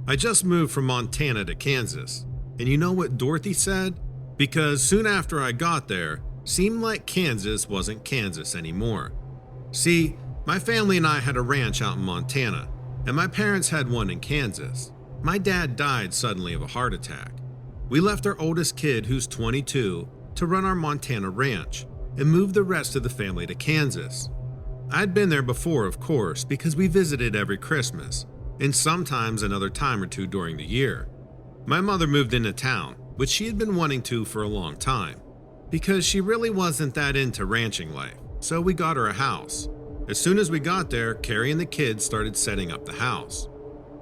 I just moved from Montana to Kansas, and you know what Dorothy said? Because soon after I got there, seemed like Kansas wasn't Kansas anymore. See, my family and I had a ranch out in Montana, and my parents had one in Kansas. My dad died suddenly of a heart attack. We left our oldest kid, who's 22, to run our Montana ranch, and moved the rest of the family to Kansas. I'd been there before, of course, because we visited every Christmas, and sometimes another time or two during the year. My mother moved into town, which she had been wanting to for a long time, because she really wasn't that into ranching life, so we got her a house. As soon as we got there, Carrie and the kids started setting up the house.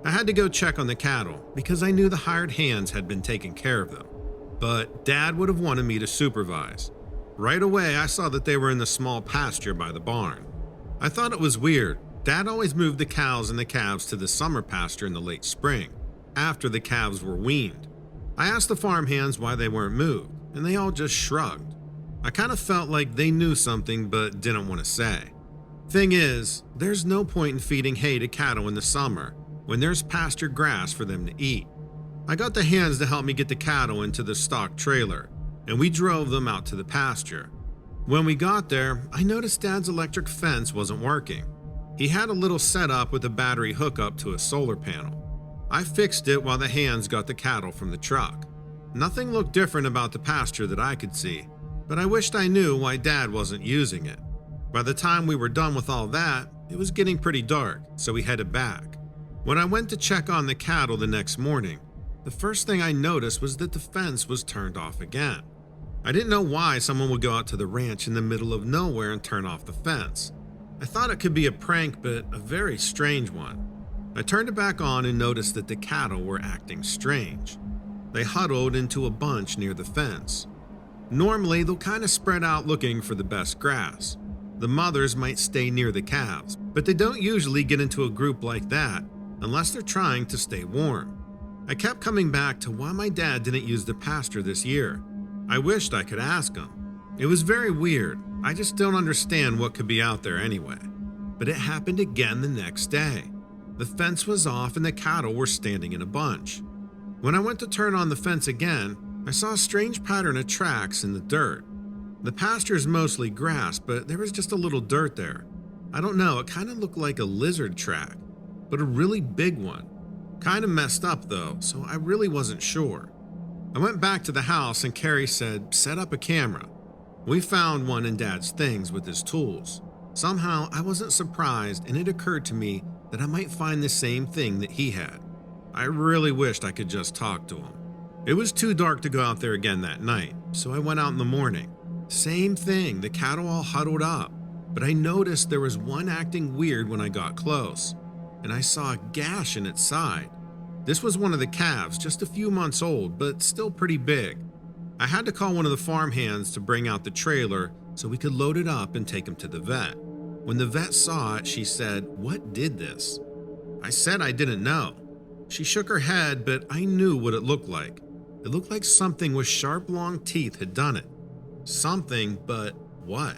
I had to go check on the cattle because I knew the hired hands had been taking care of them, but Dad would have wanted me to supervise. Right away, I saw that they were in the small pasture by the barn. I thought it was weird. Dad always moved the cows and the calves to the summer pasture in the late spring, after the calves were weaned. I asked the farmhands why they weren't moved, and they all just shrugged. I kind of felt like they knew something but didn't want to say. Thing is, there's no point in feeding hay to cattle in the summer when there's pasture grass for them to eat. I got the hands to help me get the cattle into the stock trailer, and we drove them out to the pasture. When we got there, I noticed Dad's electric fence wasn't working. He had a little setup with a battery hookup to a solar panel. I fixed it while the hands got the cattle from the truck. Nothing looked different about the pasture that I could see, but I wished I knew why Dad wasn't using it. By the time we were done with all that, it was getting pretty dark, so we headed back. When I went to check on the cattle the next morning, the first thing I noticed was that the fence was turned off again. I didn't know why someone would go out to the ranch in the middle of nowhere and turn off the fence. I thought it could be a prank, but a very strange one. I turned it back on and noticed that the cattle were acting strange. They huddled into a bunch near the fence. Normally, they'll kind of spread out looking for the best grass. The mothers might stay near the calves, but they don't usually get into a group like that unless they're trying to stay warm. I kept coming back to why my dad didn't use the pasture this year. I wished I could ask him. It was very weird. I just don't understand what could be out there anyway. But it happened again the next day. The fence was off and the cattle were standing in a bunch. When I went to turn on the fence again, I saw a strange pattern of tracks in the dirt. The pasture is mostly grass, but there was just a little dirt there. I don't know, it kind of looked like a lizard track, but a really big one. Kind of messed up though, so I really wasn't sure. I went back to the house and Carrie said, set up a camera. We found one in Dad's things with his tools. Somehow I wasn't surprised and it occurred to me that I might find the same thing that he had. I really wished I could just talk to him. It was too dark to go out there again that night, so I went out in the morning. Same thing, the cattle all huddled up, but I noticed there was one acting weird when I got close, and I saw a gash in its side. This was one of the calves, just a few months old, but still pretty big. I had to call one of the farmhands to bring out the trailer so we could load it up and take him to the vet. When the vet saw it, she said, "What did this?" I said I didn't know. She shook her head, but I knew what it looked like. It looked like something with sharp, long teeth had done it. Something, but what?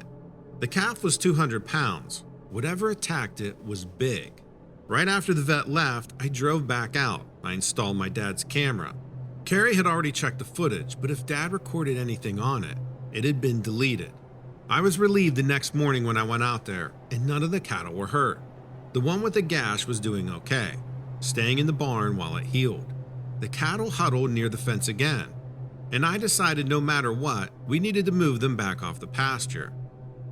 The calf was 200 pounds. Whatever attacked it was big. Right after the vet left, I drove back out. I installed my dad's camera. Carrie had already checked the footage, but if Dad recorded anything on it, it had been deleted. I was relieved the next morning when I went out there, and none of the cattle were hurt. The one with the gash was doing okay, staying in the barn while it healed. The cattle huddled near the fence again, and I decided no matter what, we needed to move them back off the pasture.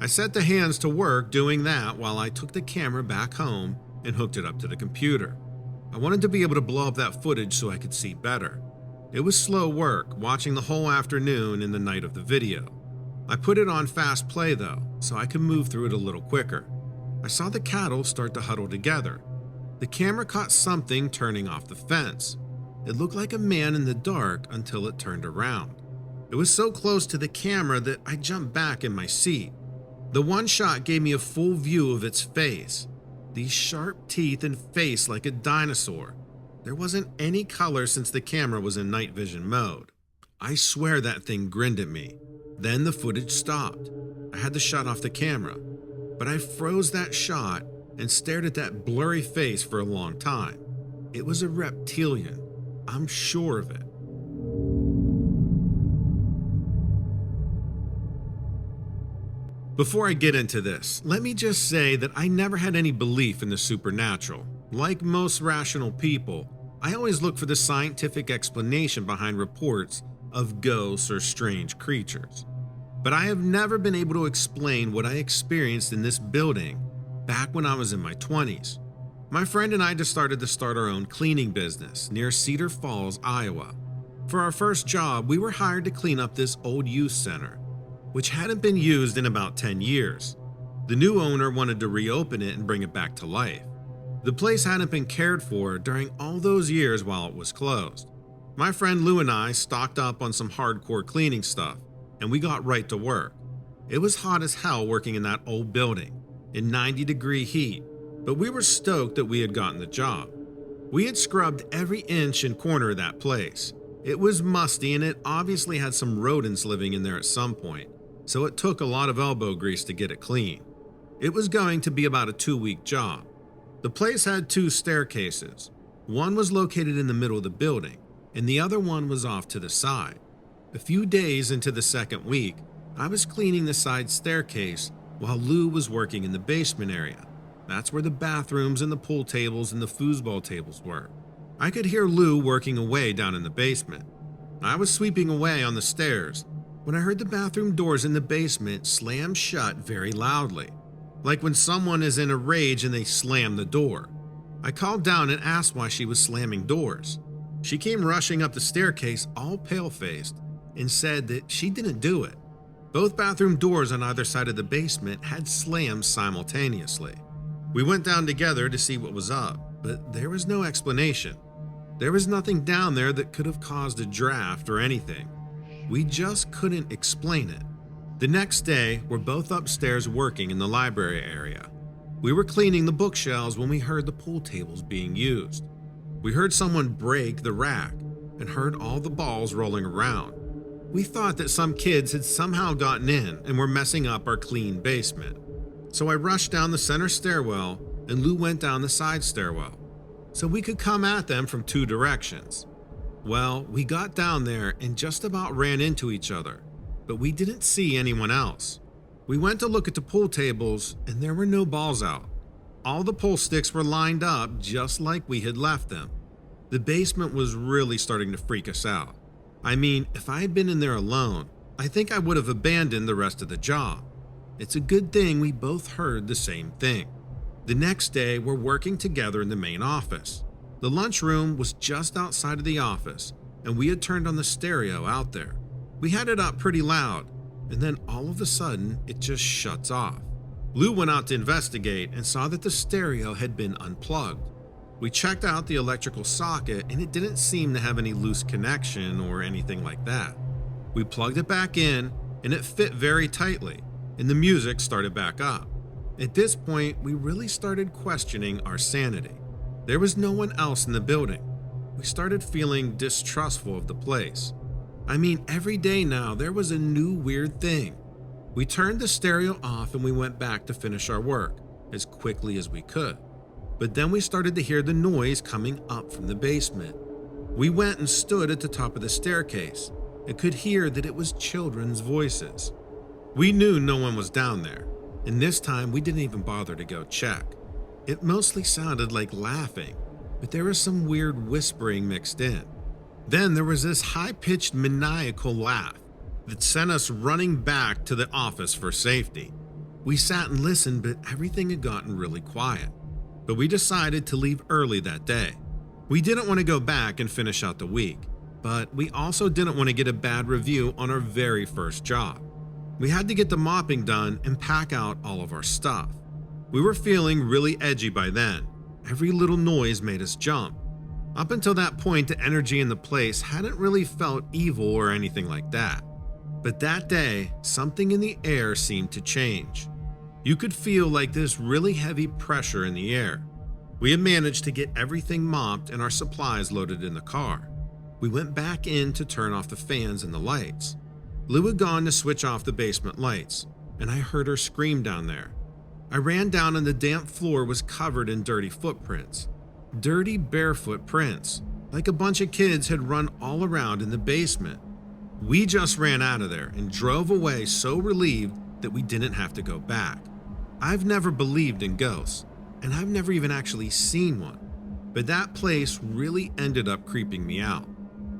I set the hands to work doing that while I took the camera back home and hooked it up to the computer. I wanted to be able to blow up that footage so I could see better. It was slow work, watching the whole afternoon and the night of the video. I put it on fast play though, so I could move through it a little quicker. I saw the cattle start to huddle together. The camera caught something turning off the fence. It looked like a man in the dark until it turned around. It was so close to the camera that I jumped back in my seat. The one shot gave me a full view of its face. These sharp teeth and face like a dinosaur. There wasn't any color since the camera was in night vision mode. I swear that thing grinned at me. Then the footage stopped. I had to shut off the camera, but I froze that shot and stared at that blurry face for a long time. It was a reptilian. I'm sure of it. Before I get into this, let me just say that I never had any belief in the supernatural. Like most rational people, I always look for the scientific explanation behind reports of ghosts or strange creatures. But I have never been able to explain what I experienced in this building back when I was in my 20s. My friend and I decided to start our own cleaning business near Cedar Falls, Iowa. For our first job, we were hired to clean up this old youth center, which hadn't been used in about 10 years. The new owner wanted to reopen it and bring it back to life. The place hadn't been cared for during all those years while it was closed. My friend Lou and I stocked up on some hardcore cleaning stuff, and we got right to work. It was hot as hell working in that old building, in 90-degree heat, but we were stoked that we had gotten the job. We had scrubbed every inch and corner of that place. It was musty and it obviously had some rodents living in there at some point, so it took a lot of elbow grease to get it clean. It was going to be about a 2-week job. The place had 2 staircases. One was located in the middle of the building, and the other one was off to the side. A few days into the second week, I was cleaning the side staircase while Lou was working in the basement area. That's where the bathrooms and the pool tables and the foosball tables were. I could hear Lou working away down in the basement. I was sweeping away on the stairs when I heard the bathroom doors in the basement slam shut very loudly, like when someone is in a rage and they slam the door. I called down and asked why she was slamming doors. She came rushing up the staircase all pale-faced and said that she didn't do it. Both bathroom doors on either side of the basement had slammed simultaneously. We went down together to see what was up, but there was no explanation. There was nothing down there that could have caused a draft or anything. We just couldn't explain it. The next day, we're both upstairs working in the library area. We were cleaning the bookshelves when we heard the pool tables being used. We heard someone break the rack and heard all the balls rolling around. We thought that some kids had somehow gotten in and were messing up our clean basement. So I rushed down the center stairwell and Lou went down the side stairwell so we could come at them from 2 directions. Well, we got down there and just about ran into each other, but we didn't see anyone else. We went to look at the pool tables and there were no balls out. All the pool sticks were lined up just like we had left them. The basement was really starting to freak us out. I mean, if I had been in there alone, I think I would have abandoned the rest of the job. It's a good thing we both heard the same thing. The next day, we're working together in the main office. The lunchroom was just outside of the office, and we had turned on the stereo out there. We had it up pretty loud, and then all of a sudden, it just shuts off. Lou went out to investigate and saw that the stereo had been unplugged. We checked out the electrical socket, and it didn't seem to have any loose connection or anything like that. We plugged it back in, and it fit very tightly, and the music started back up. At this point, we really started questioning our sanity. There was no one else in the building. We started feeling distrustful of the place. I mean, every day now, there was a new weird thing. We turned the stereo off and we went back to finish our work as quickly as we could. But then we started to hear the noise coming up from the basement. We went and stood at the top of the staircase and could hear that it was children's voices. We knew no one was down there, and this time we didn't even bother to go check. It mostly sounded like laughing, but there was some weird whispering mixed in. Then there was this high-pitched maniacal laugh that sent us running back to the office for safety. We sat and listened, but everything had gotten really quiet. But we decided to leave early that day. We didn't want to go back and finish out the week, but we also didn't want to get a bad review on our very first job. We had to get the mopping done and pack out all of our stuff. We were feeling really edgy by then. Every little noise made us jump. Up until that point, the energy in the place hadn't really felt evil or anything like that. But that day, something in the air seemed to change. You could feel like this really heavy pressure in the air. We had managed to get everything mopped and our supplies loaded in the car. We went back in to turn off the fans and the lights. Lou had gone to switch off the basement lights, and I heard her scream down there. I ran down and the damp floor was covered in dirty footprints. Dirty barefoot prints, like a bunch of kids had run all around in the basement. We just ran out of there and drove away so relieved that we didn't have to go back. I've never believed in ghosts, and I've never even actually seen one, but that place really ended up creeping me out.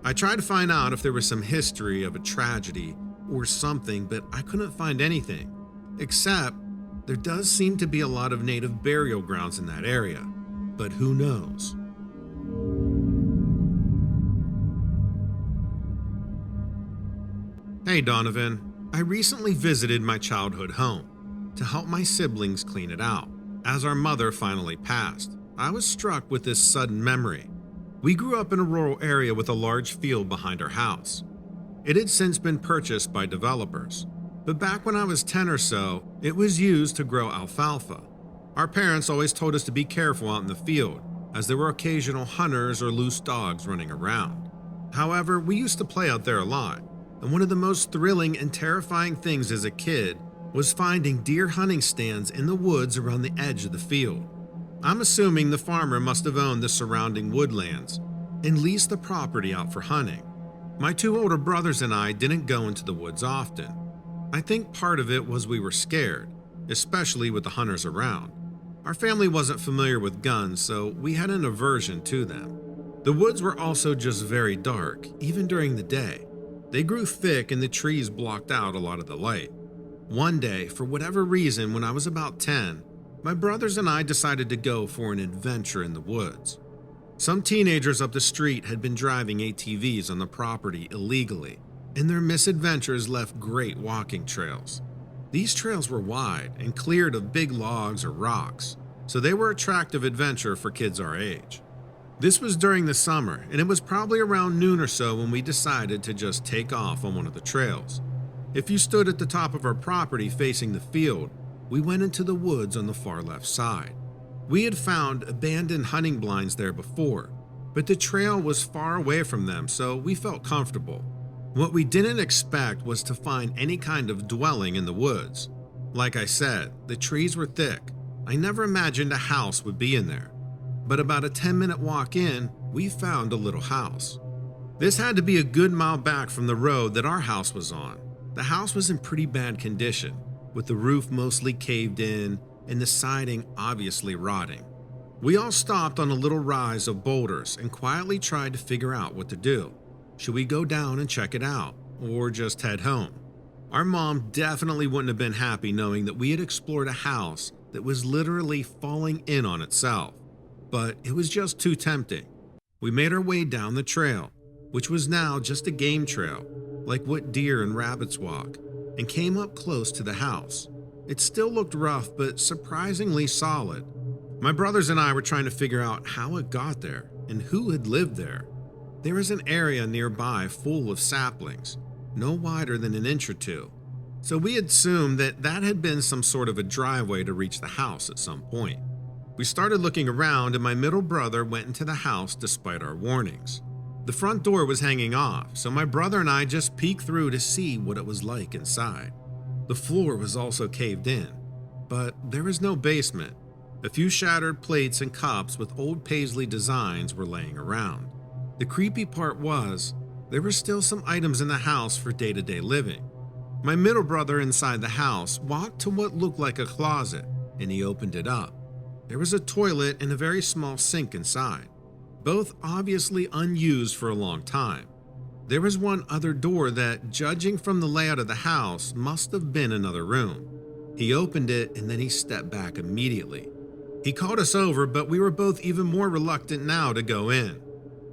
I tried to find out if there was some history of a tragedy or something, but I couldn't find anything, except there does seem to be a lot of native burial grounds in that area, but who knows? Hey Donovan, I recently visited my childhood home to help my siblings clean it out. As our mother finally passed, I was struck with this sudden memory. We grew up in a rural area with a large field behind our house. It had since been purchased by developers, but back when I was 10 or so, it was used to grow alfalfa. Our parents always told us to be careful out in the field, as there were occasional hunters or loose dogs running around. However, we used to play out there a lot, and one of the most thrilling and terrifying things as a kid was finding deer hunting stands in the woods around the edge of the field. I'm assuming the farmer must have owned the surrounding woodlands and leased the property out for hunting. My two older brothers and I didn't go into the woods often. I think part of it was we were scared, especially with the hunters around. Our family wasn't familiar with guns, so we had an aversion to them. The woods were also just very dark, even during the day. They grew thick and the trees blocked out a lot of the light. One day, for whatever reason, when I was about 10, my brothers and I decided to go for an adventure in the woods. Some teenagers up the street had been driving ATVs on the property illegally, and their misadventures left great walking trails. These trails were wide and cleared of big logs or rocks, so they were attractive adventure for kids our age. This was during the summer, and it was probably around noon or so when we decided to just take off on one of the trails. If you stood at the top of our property facing the field, we went into the woods on the far left side. We had found abandoned hunting blinds there before, but the trail was far away from them, so we felt comfortable. What we didn't expect was to find any kind of dwelling in the woods. Like I said, the trees were thick. I never imagined a house would be in there. But about a 10-minute walk in, we found a little house. This had to be a good mile back from the road that our house was on. The house was in pretty bad condition, with the roof mostly caved in and the siding obviously rotting. We all stopped on a little rise of boulders and quietly tried to figure out what to do. Should we go down and check it out, or just head home? Our mom definitely wouldn't have been happy knowing that we had explored a house that was literally falling in on itself. But it was just too tempting. We made our way down the trail, which was now just a game trail, like what deer and rabbits walk, and came up close to the house. It still looked rough, but surprisingly solid. My brothers and I were trying to figure out how it got there and who had lived there. There was an area nearby full of saplings, no wider than an inch or two, so we assumed that that had been some sort of a driveway to reach the house at some point. We started looking around and my middle brother went into the house despite our warnings. The front door was hanging off, so my brother and I just peeked through to see what it was like inside. The floor was also caved in, but there was no basement. A few shattered plates and cups with old paisley designs were laying around. The creepy part was, there were still some items in the house for day-to-day living. My middle brother inside the house walked to what looked like a closet, and he opened it up. There was a toilet and a very small sink inside, both obviously unused for a long time. There was one other door that, judging from the layout of the house, must have been another room. He opened it and then he stepped back immediately. He called us over, but we were both even more reluctant now to go in.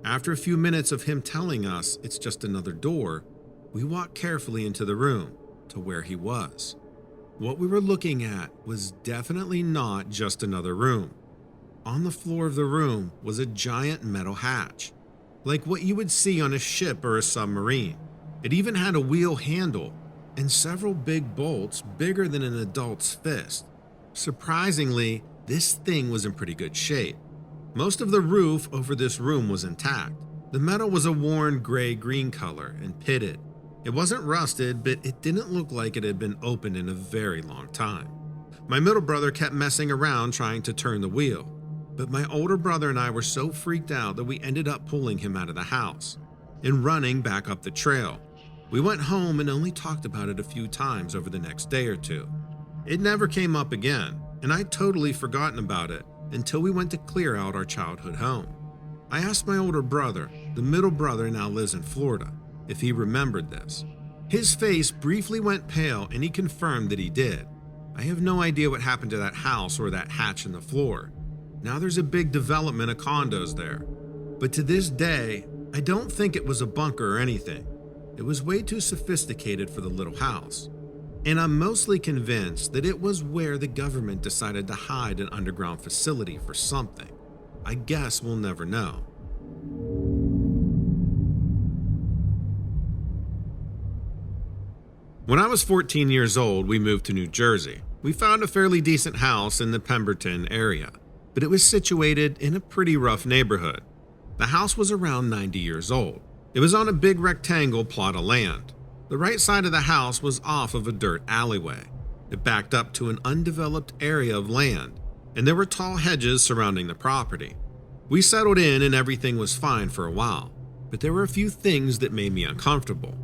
After a few minutes of him telling us it's just another door, we walked carefully into the room to where he was. What we were looking at was definitely not just another room. On the floor of the room was a giant metal hatch, like what you would see on a ship or a submarine. It even had a wheel handle and several big bolts bigger than an adult's fist. Surprisingly, this thing was in pretty good shape. Most of the roof over this room was intact. The metal was a worn gray-green color and pitted. It wasn't rusted, but it didn't look like it had been opened in a very long time. My middle brother kept messing around trying to turn the wheel, but my older brother and I were so freaked out that we ended up pulling him out of the house and running back up the trail. We went home and only talked about it a few times over the next day or two. It never came up again, and I'd totally forgotten about it until we went to clear out our childhood home. I asked my older brother, the middle brother now lives in Florida, if he remembered this. His face briefly went pale and he confirmed that he did. I have no idea what happened to that house or that hatch in the floor. Now there's a big development of condos there. But to this day, I don't think it was a bunker or anything. It was way too sophisticated for the little house. And I'm mostly convinced that it was where the government decided to hide an underground facility for something. I guess we'll never know. When I was 14 years old, we moved to New Jersey. We found a fairly decent house in the Pemberton area, but it was situated in a pretty rough neighborhood. The house was around 90 years old. It was on a big rectangle plot of land. The right side of the house was off of a dirt alleyway. It backed up to an undeveloped area of land, and there were tall hedges surrounding the property. We settled in and everything was fine for a while, but there were a few things that made me uncomfortable.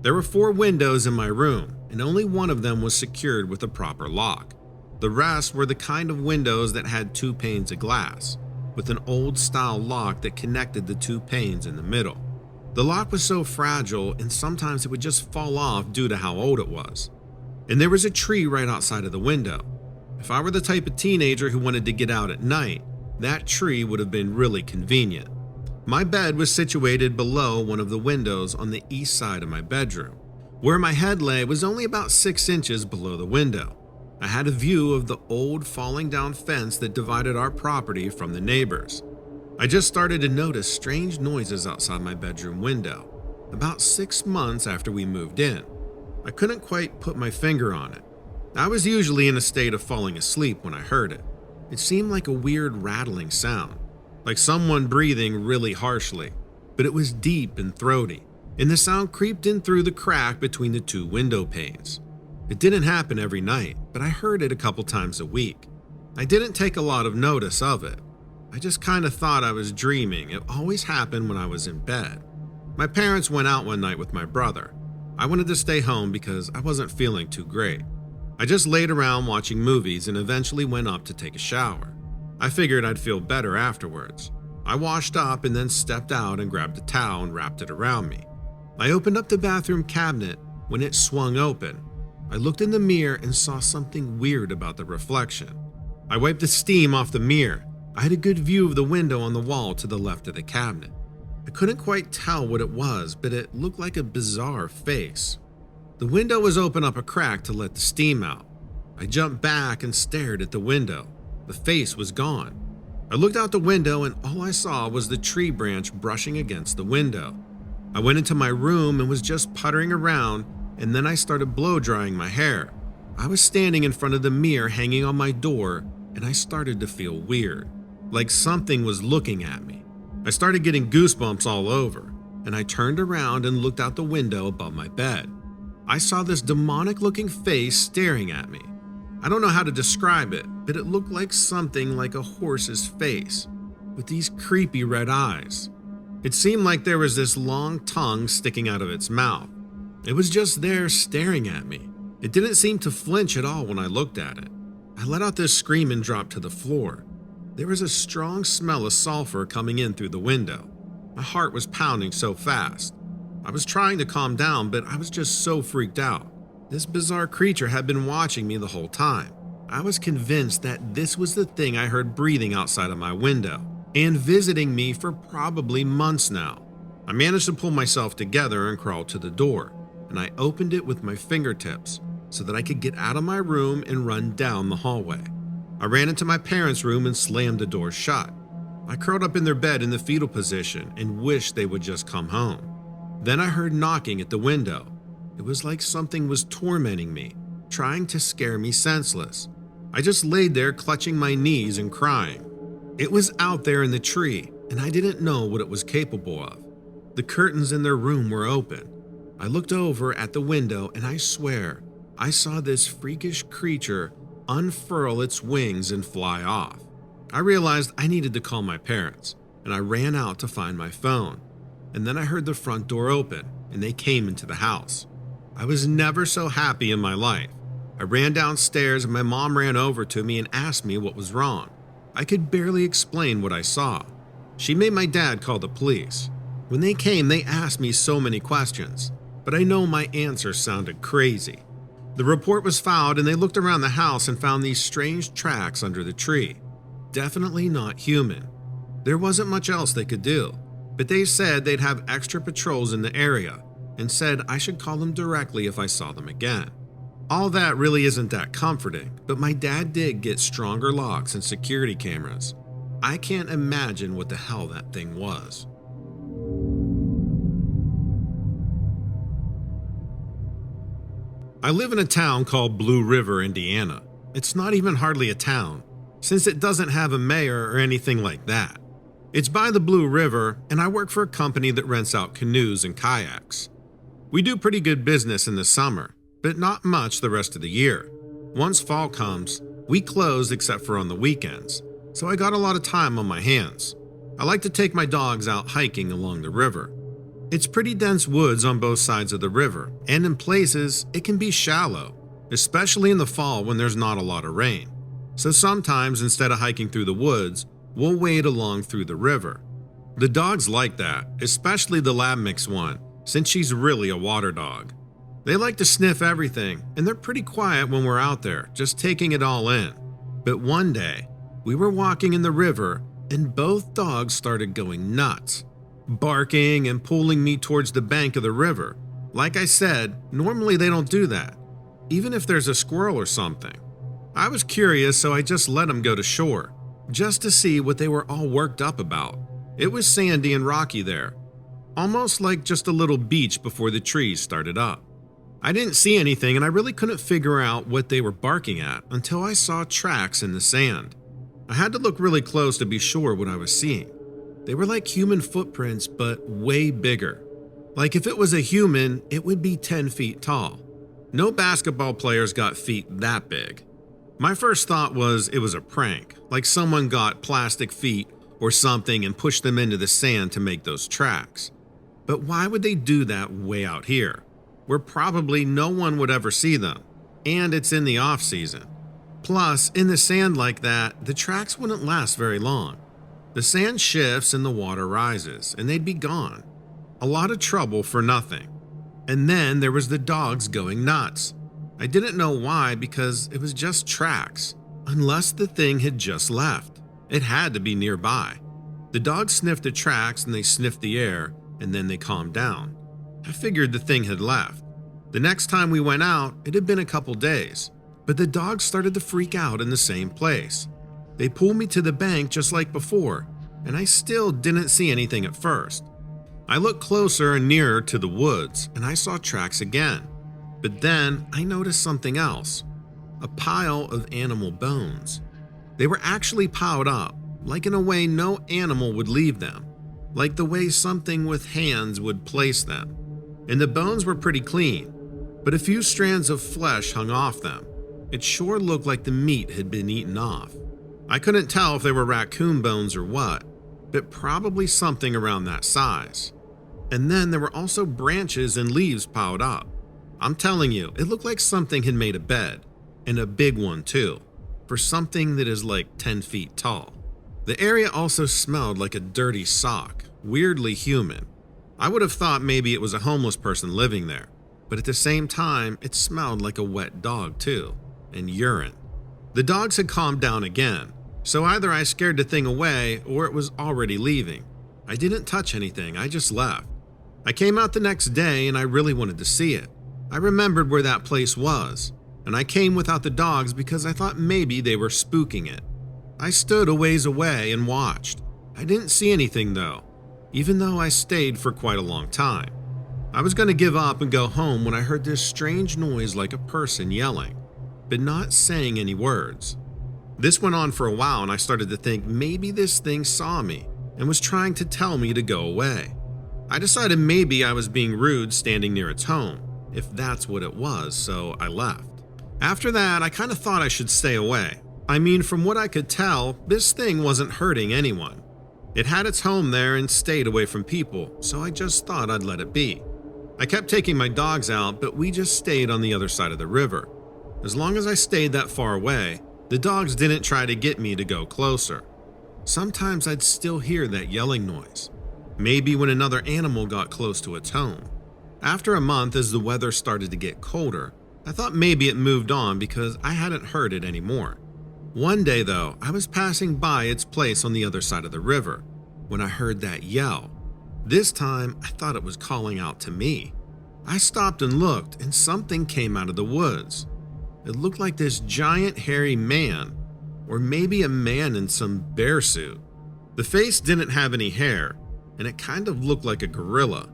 There were 4 windows in my room, and only one of them was secured with a proper lock. The rest were the kind of windows that had 2 panes of glass, with an old-style lock that connected the 2 panes in the middle. The lock was so fragile, and sometimes it would just fall off due to how old it was. And there was a tree right outside of the window. If I were the type of teenager who wanted to get out at night, that tree would have been really convenient. My bed was situated below one of the windows on the east side of my bedroom. Where my head lay was only about 6 inches below the window. I had a view of the old falling down fence that divided our property from the neighbors. I just started to notice strange noises outside my bedroom window, about 6 months after we moved in. I couldn't quite put my finger on it. I was usually in a state of falling asleep when I heard it. It seemed like a weird rattling sound, like someone breathing really harshly, but it was deep and throaty, and the sound creeped in through the crack between the 2 window panes. It didn't happen every night, but I heard it a couple times a week. I didn't take a lot of notice of it. I just kind of thought I was dreaming. It always happened when I was in bed. My parents went out one night with my brother. I wanted to stay home because I wasn't feeling too great. I just laid around watching movies and eventually went up to take a shower. I figured I'd feel better afterwards. I washed up and then stepped out and grabbed a towel and wrapped it around me. I opened up the bathroom cabinet when it swung open. I looked in the mirror and saw something weird about the reflection. I wiped the steam off the mirror. I had a good view of the window on the wall to the left of the cabinet. I couldn't quite tell what it was, but it looked like a bizarre face. The window was open up a crack to let the steam out. I jumped back and stared at the window. The face was gone. I looked out the window and all I saw was the tree branch brushing against the window. I went into my room and was just puttering around, and then I started blow drying my hair. I was standing in front of the mirror hanging on my door, and I started to feel weird, like something was looking at me. I started getting goosebumps all over, and I turned around and looked out the window above my bed. I saw this demonic-looking face staring at me. I don't know how to describe it, but it looked like something like a horse's face, with these creepy red eyes. It seemed like there was this long tongue sticking out of its mouth. It was just there staring at me. It didn't seem to flinch at all when I looked at it. I let out this scream and dropped to the floor. There was a strong smell of sulfur coming in through the window. My heart was pounding so fast. I was trying to calm down, but I was just so freaked out. This bizarre creature had been watching me the whole time. I was convinced that this was the thing I heard breathing outside of my window and visiting me for probably months now. I managed to pull myself together and crawl to the door, and I opened it with my fingertips so that I could get out of my room and run down the hallway. I ran into my parents' room and slammed the door shut. I curled up in their bed in the fetal position and wished they would just come home. Then I heard knocking at the window. It was like something was tormenting me, trying to scare me senseless. I just laid there clutching my knees and crying. It was out there in the tree, and I didn't know what it was capable of. The curtains in their room were open. I looked over at the window, and I swear, I saw this freakish creature unfurl its wings and fly off. I realized I needed to call my parents, and I ran out to find my phone. And then I heard the front door open, and they came into the house. I was never so happy in my life. I ran downstairs and my mom ran over to me and asked me what was wrong. I could barely explain what I saw. She made my dad call the police. When they came, they asked me so many questions, but I know my answers sounded crazy. The report was filed and they looked around the house and found these strange tracks under the tree. Definitely not human. There wasn't much else they could do, but they said they'd have extra patrols in the area and said I should call them directly if I saw them again. All that really isn't that comforting, but my dad did get stronger locks and security cameras. I can't imagine what the hell that thing was. I live in a town called Blue River, Indiana. It's not even hardly a town, since it doesn't have a mayor or anything like that. It's by the Blue River, and I work for a company that rents out canoes and kayaks. We do pretty good business in the summer, but not much the rest of the year. Once fall comes, we close except for on the weekends, so I got a lot of time on my hands. I like to take my dogs out hiking along the river. It's pretty dense woods on both sides of the river, and in places it can be shallow, especially in the fall when there's not a lot of rain. So sometimes instead of hiking through the woods, we'll wade along through the river. The dogs like that, especially the lab mix one, since she's really a water dog. They like to sniff everything, and they're pretty quiet when we're out there, just taking it all in. But one day, we were walking in the river, and both dogs started going nuts, barking and pulling me towards the bank of the river. Like I said, normally they don't do that, even if there's a squirrel or something. I was curious, so I just let them go to shore, just to see what they were all worked up about. It was sandy and rocky there, almost like just a little beach before the trees started up. I didn't see anything and I really couldn't figure out what they were barking at until I saw tracks in the sand. I had to look really close to be sure what I was seeing. They were like human footprints, but way bigger. Like if it was a human, it would be 10 feet tall. No basketball players got feet that big. My first thought was it was a prank, like someone got plastic feet or something and pushed them into the sand to make those tracks. But why would they do that way out here, where probably no one would ever see them, and it's in the off season? Plus, in the sand like that, the tracks wouldn't last very long. The sand shifts and the water rises, and they'd be gone. A lot of trouble for nothing. And then there was the dogs going nuts. I didn't know why because it was just tracks, unless the thing had just left. It had to be nearby. The dogs sniffed the tracks and they sniffed the air, and then they calmed down. I figured the thing had left. The next time we went out, it had been a couple days, but the dogs started to freak out in the same place. They pulled me to the bank just like before, and I still didn't see anything at first. I looked closer and nearer to the woods, and I saw tracks again. But then I noticed something else. A pile of animal bones. They were actually piled up, like in a way no animal would leave them, like the way something with hands would place them. And the bones were pretty clean, but a few strands of flesh hung off them. It sure looked like the meat had been eaten off. I couldn't tell if they were raccoon bones or what, but probably something around that size. And then there were also branches and leaves piled up. I'm telling you, it looked like something had made a bed, and a big one too, for something that is like 10 feet tall. The area also smelled like a dirty sock, weirdly human. I would have thought maybe it was a homeless person living there, but at the same time, it smelled like a wet dog too, and urine. The dogs had calmed down again, so either I scared the thing away or it was already leaving. I didn't touch anything, I just left. I came out the next day and I really wanted to see it. I remembered where that place was, and I came without the dogs because I thought maybe they were spooking it. I stood a ways away and watched. I didn't see anything though, even though I stayed for quite a long time. I was going to give up and go home when I heard this strange noise like a person yelling, but not saying any words. This went on for a while and I started to think maybe this thing saw me and was trying to tell me to go away. I decided maybe I was being rude standing near its home, if that's what it was, so I left. After that, I kind of thought I should stay away. I mean, from what I could tell, this thing wasn't hurting anyone. It had its home there and stayed away from people, so I just thought I'd let it be. I kept taking my dogs out, but we just stayed on the other side of the river. As long as I stayed that far away, the dogs didn't try to get me to go closer. Sometimes I'd still hear that yelling noise, maybe when another animal got close to its home. After a month, as the weather started to get colder, I thought maybe it moved on because I hadn't heard it anymore. One day though, I was passing by its place on the other side of the river when I heard that yell. This time, I thought it was calling out to me. I stopped and looked, and something came out of the woods. It looked like this giant hairy man, or maybe a man in some bear suit. The face didn't have any hair, and it kind of looked like a gorilla.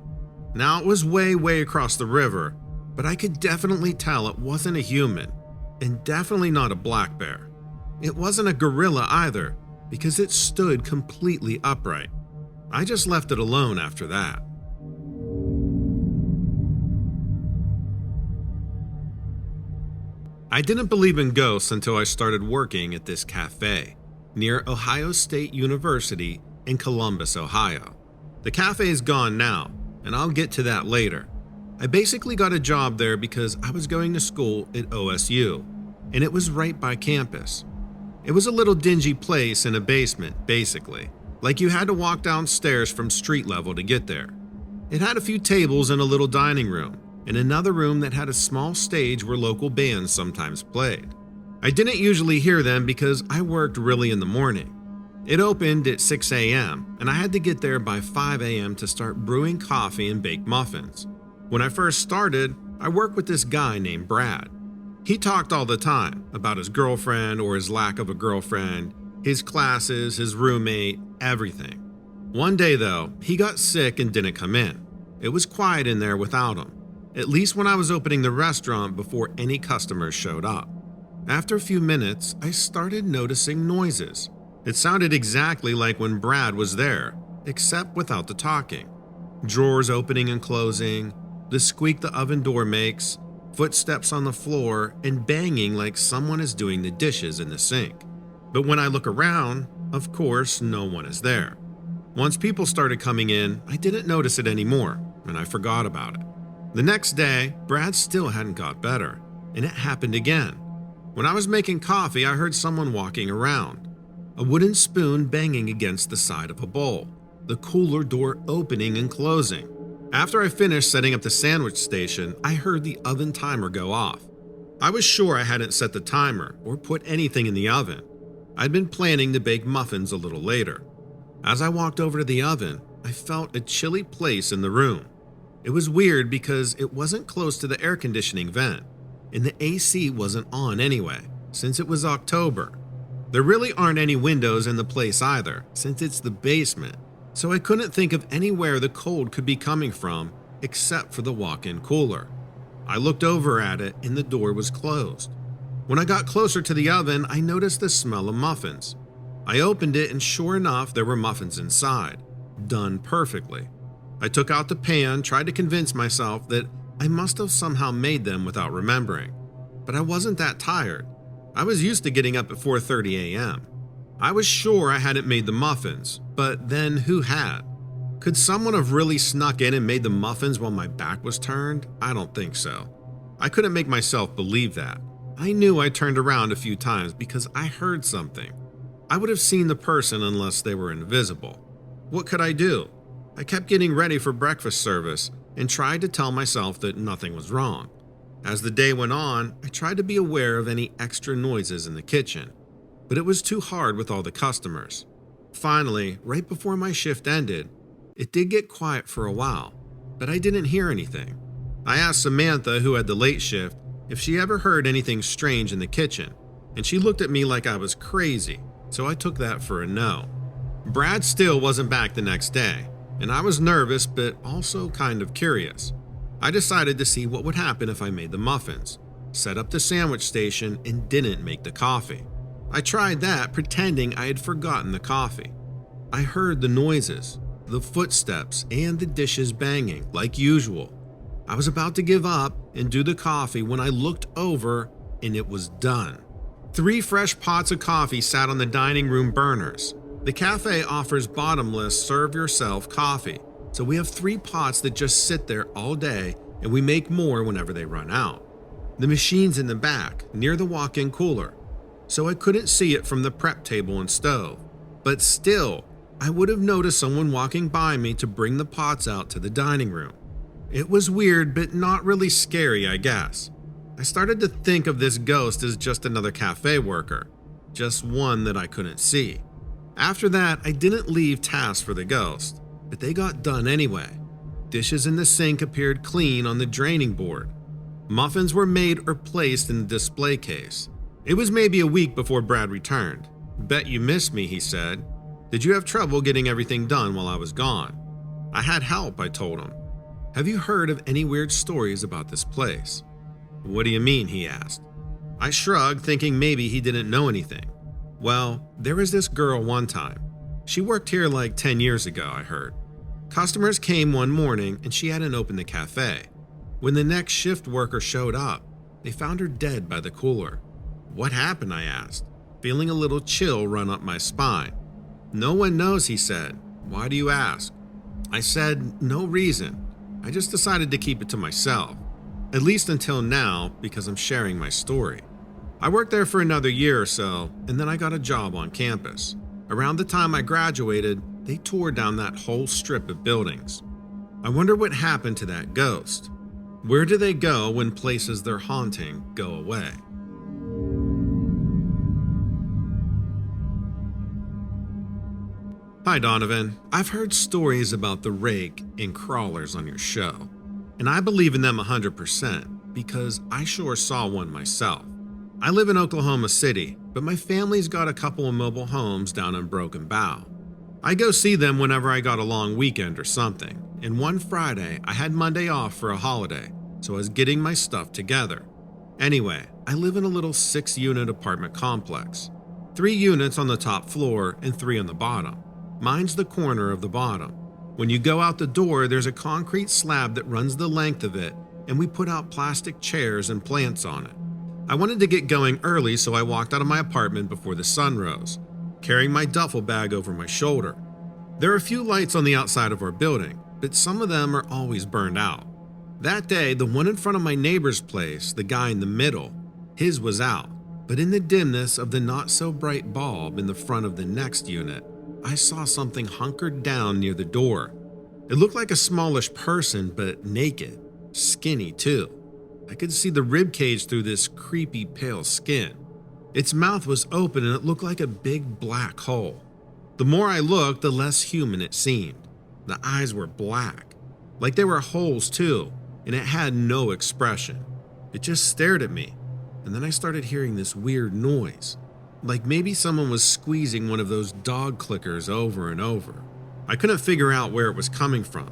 Now it was way across the river, but I could definitely tell it wasn't a human, and definitely not a black bear. It wasn't a gorilla either, because it stood completely upright. I just left it alone after that. I didn't believe in ghosts until I started working at this cafe near Ohio State University in Columbus, Ohio. The cafe is gone now, and I'll get to that later. I basically got a job there because I was going to school at OSU, and it was right by campus. It was a little dingy place in a basement, basically, like you had to walk downstairs from street level to get there. It had a few tables and a little dining room, and another room that had a small stage where local bands sometimes played. I didn't usually hear them because I worked really in the morning. It opened at 6 a.m., and I had to get there by 5 a.m. to start brewing coffee and bake muffins. When I first started, I worked with this guy named Brad. He talked all the time about his girlfriend or his lack of a girlfriend, his classes, his roommate, everything. One day though, he got sick and didn't come in. It was quiet in there without him, at least when I was opening the restaurant before any customers showed up. After a few minutes, I started noticing noises. It sounded exactly like when Brad was there, except without the talking. Drawers opening and closing, the squeak the oven door makes, footsteps on the floor, and banging like someone is doing the dishes in the sink. But when I look around, of course, no one is there. Once people started coming in, I didn't notice it anymore, and I forgot about it. The next day, Brad still hadn't got better, and it happened again. When I was making coffee, I heard someone walking around, a wooden spoon banging against the side of a bowl, the cooler door opening and closing. After I finished setting up the sandwich station, I heard the oven timer go off. I was sure I hadn't set the timer or put anything in the oven. I'd been planning to bake muffins a little later. As I walked over to the oven, I felt a chilly place in the room. It was weird because it wasn't close to the air conditioning vent, and the AC wasn't on anyway, since it was October. There really aren't any windows in the place either, since it's the basement, so I couldn't think of anywhere the cold could be coming from except for the walk-in cooler. I looked over at it and the door was closed. When I got closer to the oven, I noticed the smell of muffins. I opened it and sure enough, there were muffins inside, done perfectly. I took out the pan, tried to convince myself that I must have somehow made them without remembering. But I wasn't that tired. I was used to getting up at 4:30 a.m. I was sure I hadn't made the muffins, but then who had? Could someone have really snuck in and made the muffins while my back was turned? I don't think so. I couldn't make myself believe that. I knew I turned around a few times because I heard something. I would have seen the person unless they were invisible. What could I do? I kept getting ready for breakfast service and tried to tell myself that nothing was wrong. As the day went on, I tried to be aware of any extra noises in the kitchen, but it was too hard with all the customers. Finally, right before my shift ended, it did get quiet for a while, but I didn't hear anything. I asked Samantha, who had the late shift, if she ever heard anything strange in the kitchen, and she looked at me like I was crazy, so I took that for a no. Brad still wasn't back the next day, and I was nervous but also kind of curious. I decided to see what would happen if I made the muffins, set up the sandwich station, and didn't make the coffee. I tried that, pretending I had forgotten the coffee. I heard the noises, the footsteps, and the dishes banging, like usual. I was about to give up and do the coffee when I looked over and it was done. 3 fresh pots of coffee sat on the dining room burners. The cafe offers bottomless serve-yourself coffee, so we have 3 pots that just sit there all day, and we make more whenever they run out. The machine's in the back, near the walk-in cooler, so I couldn't see it from the prep table and stove. But still, I would have noticed someone walking by me to bring the pots out to the dining room. It was weird, but not really scary, I guess. I started to think of this ghost as just another cafe worker, just one that I couldn't see. After that, I didn't leave tasks for the ghost, but they got done anyway. Dishes in the sink appeared clean on the draining board. Muffins were made or placed in the display case. It was maybe a week before Brad returned. "Bet you missed me," he said. "Did you have trouble getting everything done while I was gone?" "I had help," I told him. "Have you heard of any weird stories about this place?" "What do you mean?" he asked. I shrugged, thinking maybe he didn't know anything. "Well, there was this girl one time. She worked here like 10 years ago, I heard. Customers came one morning and she hadn't opened the cafe. When the next shift worker showed up, they found her dead by the cooler." "What happened?" I asked, feeling a little chill run up my spine. "No one knows," he said. "Why do you ask?" I said, "No reason. I just decided to keep it to myself. At least until now, because I'm sharing my story. I worked there for another year or so, and then I got a job on campus. Around the time I graduated, they tore down that whole strip of buildings. I wonder what happened to that ghost. Where do they go when places they're haunting go away?" Hi Donovan, I've heard stories about the rake and crawlers on your show, and I believe in them 100% because I sure saw one myself. I live in Oklahoma City, but my family's got a couple of mobile homes down in Broken Bow. I go see them whenever I got a long weekend or something, and one Friday I had Monday off for a holiday, so I was getting my stuff together. Anyway, I live in a little 6-unit apartment complex. 3 units on the top floor and 3 on the bottom. Mine's the corner of the bottom. When you go out the door, there's a concrete slab that runs the length of it, and we put out plastic chairs and plants on it. I wanted to get going early, so I walked out of my apartment before the sun rose, carrying my duffel bag over my shoulder. There are a few lights on the outside of our building, but some of them are always burned out. That day, the one in front of my neighbor's place, the guy in the middle, his was out, but in the dimness of the not-so-bright bulb in the front of the next unit, I saw something hunkered down near the door. It looked like a smallish person, but naked, skinny too. I could see the rib cage through this creepy pale skin. Its mouth was open and it looked like a big black hole. The more I looked, the less human it seemed. The eyes were black, like they were holes too, and it had no expression. It just stared at me, and then I started hearing this weird noise. Like maybe someone was squeezing one of those dog clickers over and over. I couldn't figure out where it was coming from,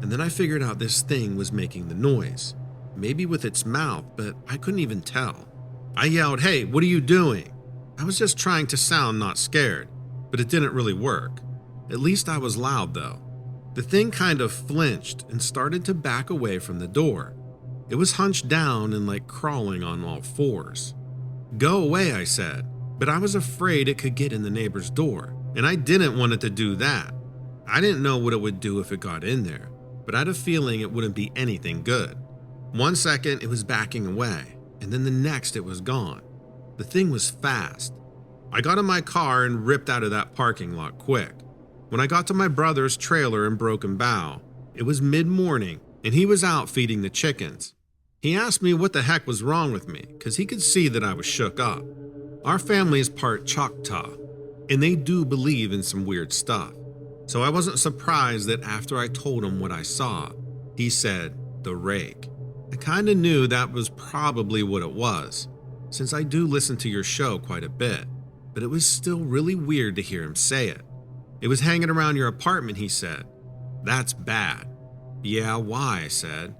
and then I figured out this thing was making the noise, maybe with its mouth, but I couldn't even tell. I yelled, "Hey, what are you doing?" I was just trying to sound not scared, but it didn't really work. At least I was loud though. The thing kind of flinched and started to back away from the door. It was hunched down and like crawling on all 4s. "Go away," I said. But I was afraid it could get in the neighbor's door, and I didn't want it to do that. I didn't know what it would do if it got in there, but I had a feeling it wouldn't be anything good. 1 second, it was backing away, and then the next it was gone. The thing was fast. I got in my car and ripped out of that parking lot quick. When I got to my brother's trailer in Broken Bow, it was mid-morning, and he was out feeding the chickens. He asked me what the heck was wrong with me, because he could see that I was shook up. Our family is part Choctaw, and they do believe in some weird stuff. So I wasn't surprised that after I told him what I saw, he said, "The rake." I kinda knew that was probably what it was, since I do listen to your show quite a bit, but it was still really weird to hear him say it. "It was hanging around your apartment," he said. "That's bad." "Yeah, why?" I said,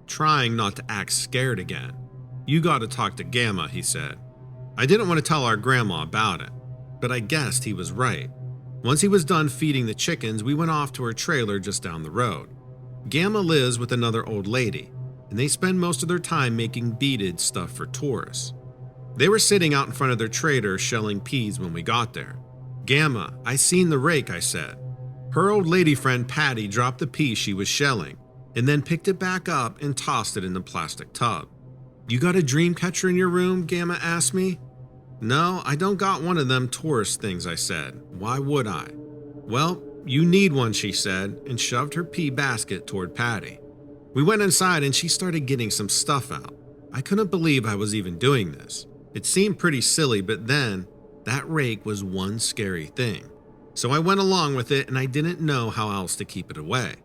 trying not to act scared again. "You gotta talk to Gamma," he said. I didn't want to tell our grandma about it, but I guessed he was right. Once he was done feeding the chickens, we went off to her trailer just down the road. Gamma lives with another old lady, and they spend most of their time making beaded stuff for tourists. They were sitting out in front of their trader shelling peas when we got there. "Gamma, I seen the rake," I said. Her old lady friend Patty dropped the pea she was shelling and then picked it back up and tossed it in the plastic tub. "You got a dream catcher in your room?" Gamma asked me. "No, I don't got one of them tourist things," I said. "Why would I?" "Well, you need one," she said, and shoved her pea basket toward Patty. We went inside and she started getting some stuff out. I couldn't believe I was even doing this. It seemed pretty silly, but then that rake was one scary thing. So I went along with it and I didn't know how else to keep it away.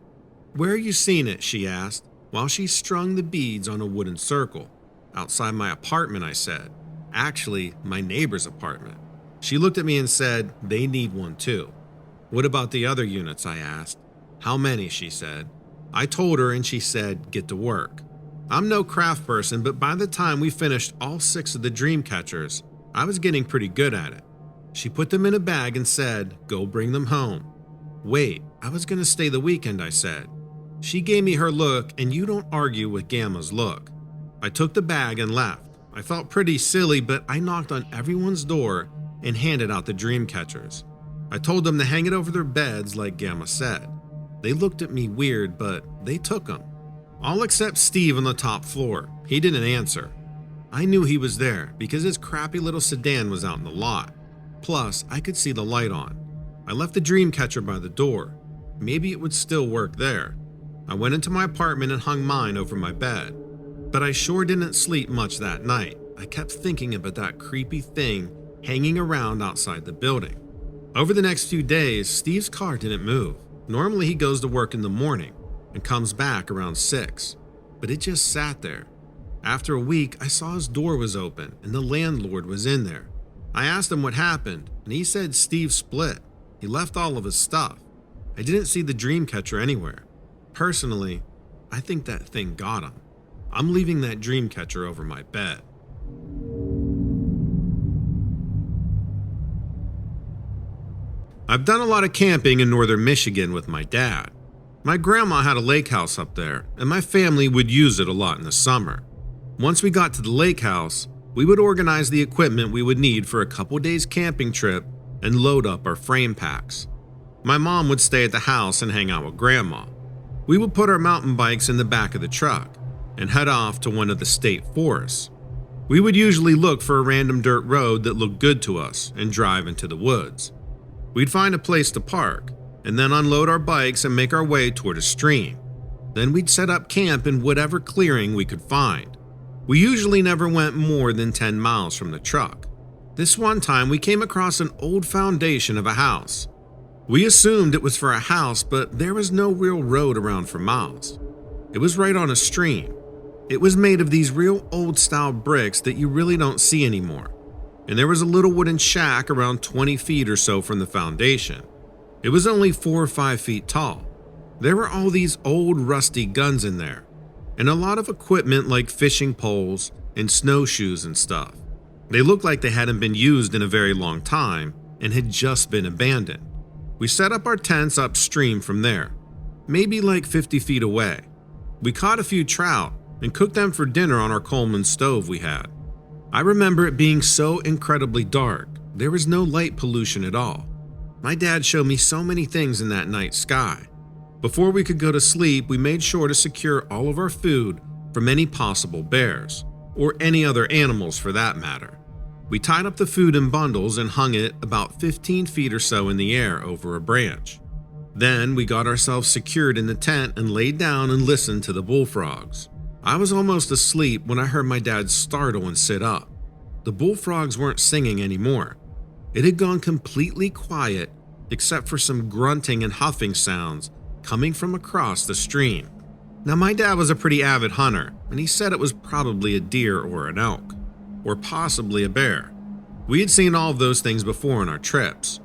"Where are you seeing it?" she asked, while she strung the beads on a wooden circle. "Outside my apartment," I said. Actually, my neighbor's apartment. She looked at me and said, "They need one too." "What about the other units?" I asked. "How many?" she said. I told her and she said, "Get to work." I'm no craft person, but by the time we finished all 6 of the dream catchers, I was getting pretty good at it. She put them in a bag and said, "Go bring them home." "Wait, I was going to stay the weekend," I said. She gave me her look, and you don't argue with Gamma's look. I took the bag and left. I felt pretty silly, but I knocked on everyone's door and handed out the dream catchers. I told them to hang it over their beds like Gamma said. They looked at me weird, but they took them. All except Steve on the top floor. He didn't answer. I knew he was there because his crappy little sedan was out in the lot. Plus, I could see the light on. I left the dream catcher by the door. Maybe it would still work there. I went into my apartment and hung mine over my bed. But I sure didn't sleep much that night. I kept thinking about that creepy thing hanging around outside the building. Over the next few days, Steve's car didn't move. Normally he goes to work in the morning and comes back around 6, but it just sat there. After a week, I saw his door was open and the landlord was in there. I asked him what happened, and he said Steve split. He left all of his stuff. I didn't see the dream catcher anywhere. Personally, I think that thing got him. I'm leaving that dream catcher over my bed. I've done a lot of camping in northern Michigan with my dad. My grandma had a lake house up there, and my family would use it a lot in the summer. Once we got to the lake house, we would organize the equipment we would need for a couple days camping trip and load up our frame packs. My mom would stay at the house and hang out with grandma. We would put our mountain bikes in the back of the truck and head off to one of the state forests. We would usually look for a random dirt road that looked good to us and drive into the woods. We'd find a place to park and then unload our bikes and make our way toward a stream. Then we'd set up camp in whatever clearing we could find. We usually never went more than 10 miles from the truck. This one time we came across an old foundation of a house. We assumed it was for a house, but there was no real road around for miles. It was right on a stream. It was made of these real old style bricks that you really don't see anymore. And there was a little wooden shack around 20 feet or so from the foundation. It was only 4 or 5 feet tall. There were all these old rusty guns in there, and a lot of equipment like fishing poles and snowshoes and stuff. They looked like they hadn't been used in a very long time and had just been abandoned. We set up our tents upstream from there, maybe like 50 feet away. We caught a few trout and cooked them for dinner on our Coleman stove we had. I remember it being so incredibly dark, there was no light pollution at all. My dad showed me so many things in that night sky. Before we could go to sleep, we made sure to secure all of our food from any possible bears, or any other animals for that matter. We tied up the food in bundles and hung it about 15 feet or so in the air over a branch. Then we got ourselves secured in the tent and laid down and listened to the bullfrogs. I was almost asleep when I heard my dad startle and sit up. The bullfrogs weren't singing anymore. It had gone completely quiet except for some grunting and huffing sounds coming from across the stream. Now my dad was a pretty avid hunter, and he said it was probably a deer or an elk, or possibly a bear. We had seen all of those things before on our trips.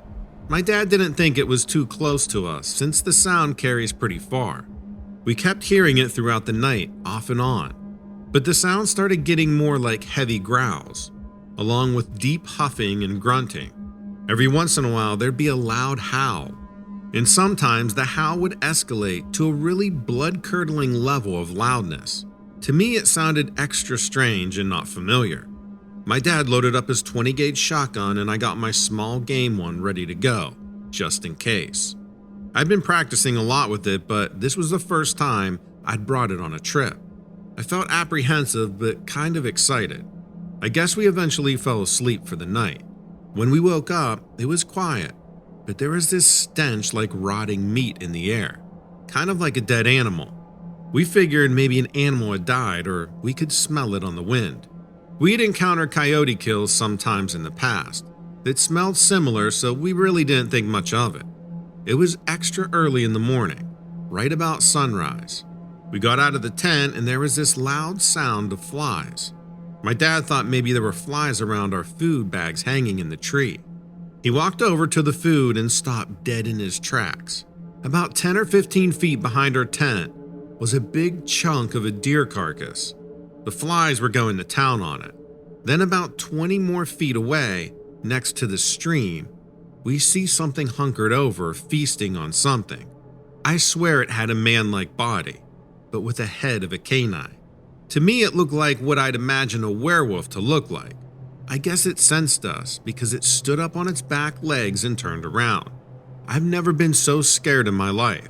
My dad didn't think it was too close to us since the sound carries pretty far. We kept hearing it throughout the night, off and on, but the sound started getting more like heavy growls, along with deep huffing and grunting. Every once in a while there'd be a loud howl, and sometimes the howl would escalate to a really blood-curdling level of loudness. To me it sounded extra strange and not familiar. My dad loaded up his 20-gauge shotgun and I got my small game one ready to go, just in case. I'd been practicing a lot with it, but this was the first time I'd brought it on a trip. I felt apprehensive but kind of excited. I guess we eventually fell asleep for the night. When we woke up, it was quiet, but there was this stench like rotting meat in the air, kind of like a dead animal. We figured maybe an animal had died or we could smell it on the wind. We'd encountered coyote kills sometimes in the past. It smelled similar, so we really didn't think much of it. It was extra early in the morning, right about sunrise. We got out of the tent and there was this loud sound of flies. My dad thought maybe there were flies around our food bags hanging in the tree. He walked over to the food and stopped dead in his tracks. About 10 or 15 feet behind our tent was a big chunk of a deer carcass. The flies were going to town on it. Then about 20 more feet away, next to the stream, we see something hunkered over, feasting on something. I swear it had a man-like body, but with a head of a canine. To me, it looked like what I'd imagine a werewolf to look like. I guess it sensed us because it stood up on its back legs and turned around. I've never been so scared in my life.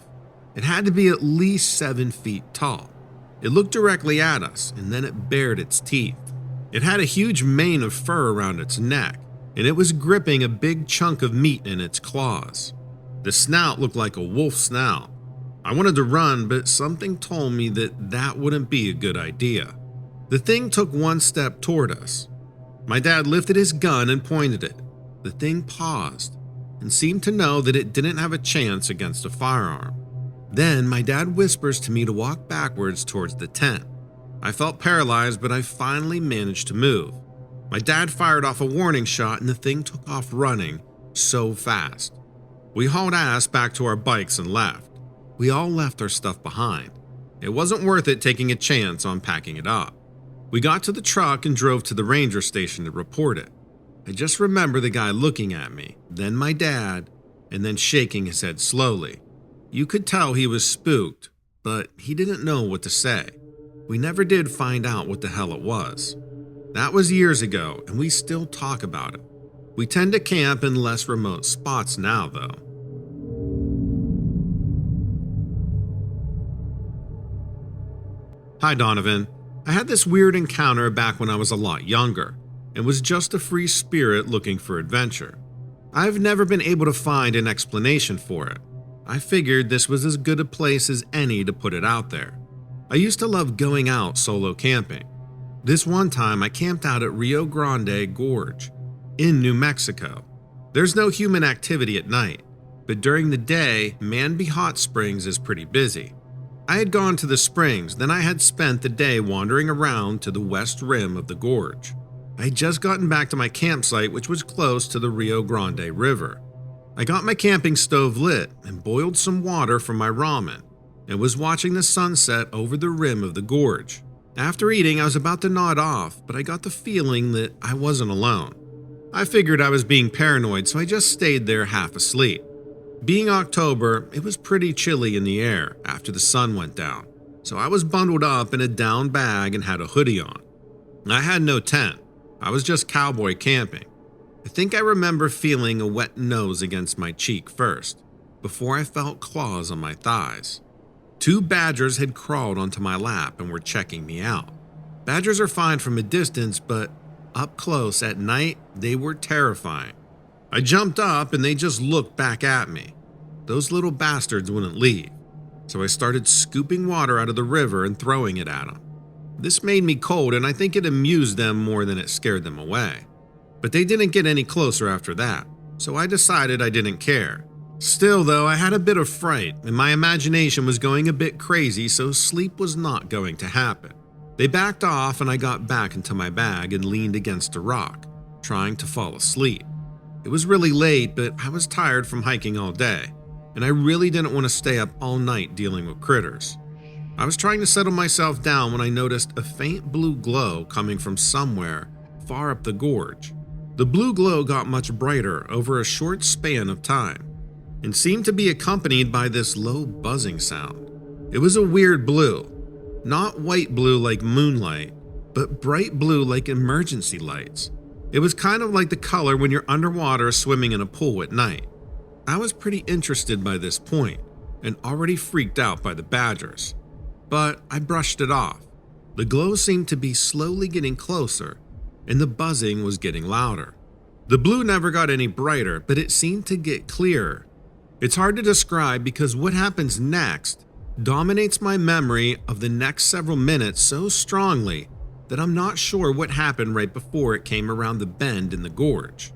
It had to be at least 7 feet tall. It looked directly at us, and then it bared its teeth. It had a huge mane of fur around its neck, and it was gripping a big chunk of meat in its claws. The snout looked like a wolf snout. I wanted to run, but something told me that wouldn't be a good idea. The thing took one step toward us. My dad lifted his gun and pointed it. The thing paused and seemed to know that it didn't have a chance against a firearm. Then my dad whispers to me to walk backwards towards the tent. I felt paralyzed, but I finally managed to move. My dad fired off a warning shot and the thing took off running so fast. We hauled ass back to our bikes and left. We all left our stuff behind. It wasn't worth it taking a chance on packing it up. We got to the truck and drove to the ranger station to report it. I just remember the guy looking at me, then my dad, and then shaking his head slowly. You could tell he was spooked, but he didn't know what to say. We never did find out what the hell it was. That was years ago, and we still talk about it. We tend to camp in less remote spots now, though. Hi, Donovan. I had this weird encounter back when I was a lot younger, and was just a free spirit looking for adventure. I've never been able to find an explanation for it. I figured this was as good a place as any to put it out there. I used to love going out solo camping. This one time I camped out at Rio Grande Gorge in New Mexico. There's no human activity at night, but during the day, Manby Hot Springs is pretty busy. I had gone to the springs, then I had spent the day wandering around to the west rim of the gorge. I had just gotten back to my campsite, which was close to the Rio Grande River. I got my camping stove lit and boiled some water for my ramen and was watching the sunset over the rim of the gorge. After eating, I was about to nod off, but I got the feeling that I wasn't alone. I figured I was being paranoid, so I just stayed there half asleep. Being October, it was pretty chilly in the air after the sun went down, so I was bundled up in a down bag and had a hoodie on. I had no tent. I was just cowboy camping. I think I remember feeling a wet nose against my cheek first, before I felt claws on my thighs. 2 badgers had crawled onto my lap and were checking me out. Badgers are fine from a distance, but up close at night, they were terrifying. I jumped up and they just looked back at me. Those little bastards wouldn't leave, so I started scooping water out of the river and throwing it at them. This made me cold, and I think it amused them more than it scared them away. But they didn't get any closer after that, so I decided I didn't care. Still, though, I had a bit of fright, and my imagination was going a bit crazy, so sleep was not going to happen. They backed off, and I got back into my bag and leaned against a rock, trying to fall asleep. It was really late, but I was tired from hiking all day, and I really didn't want to stay up all night dealing with critters. I was trying to settle myself down when I noticed a faint blue glow coming from somewhere far up the gorge. The blue glow got much brighter over a short span of time, and seemed to be accompanied by this low buzzing sound. It was a weird blue, not white blue like moonlight, but bright blue like emergency lights. It was kind of like the color when you're underwater swimming in a pool at night. I was pretty interested by this point and already freaked out by the badgers, but I brushed it off. The glow seemed to be slowly getting closer, and the buzzing was getting louder. The blue never got any brighter, but it seemed to get clearer. It's hard to describe because what happens next dominates my memory of the next several minutes so strongly that I'm not sure what happened right before it came around the bend in the gorge.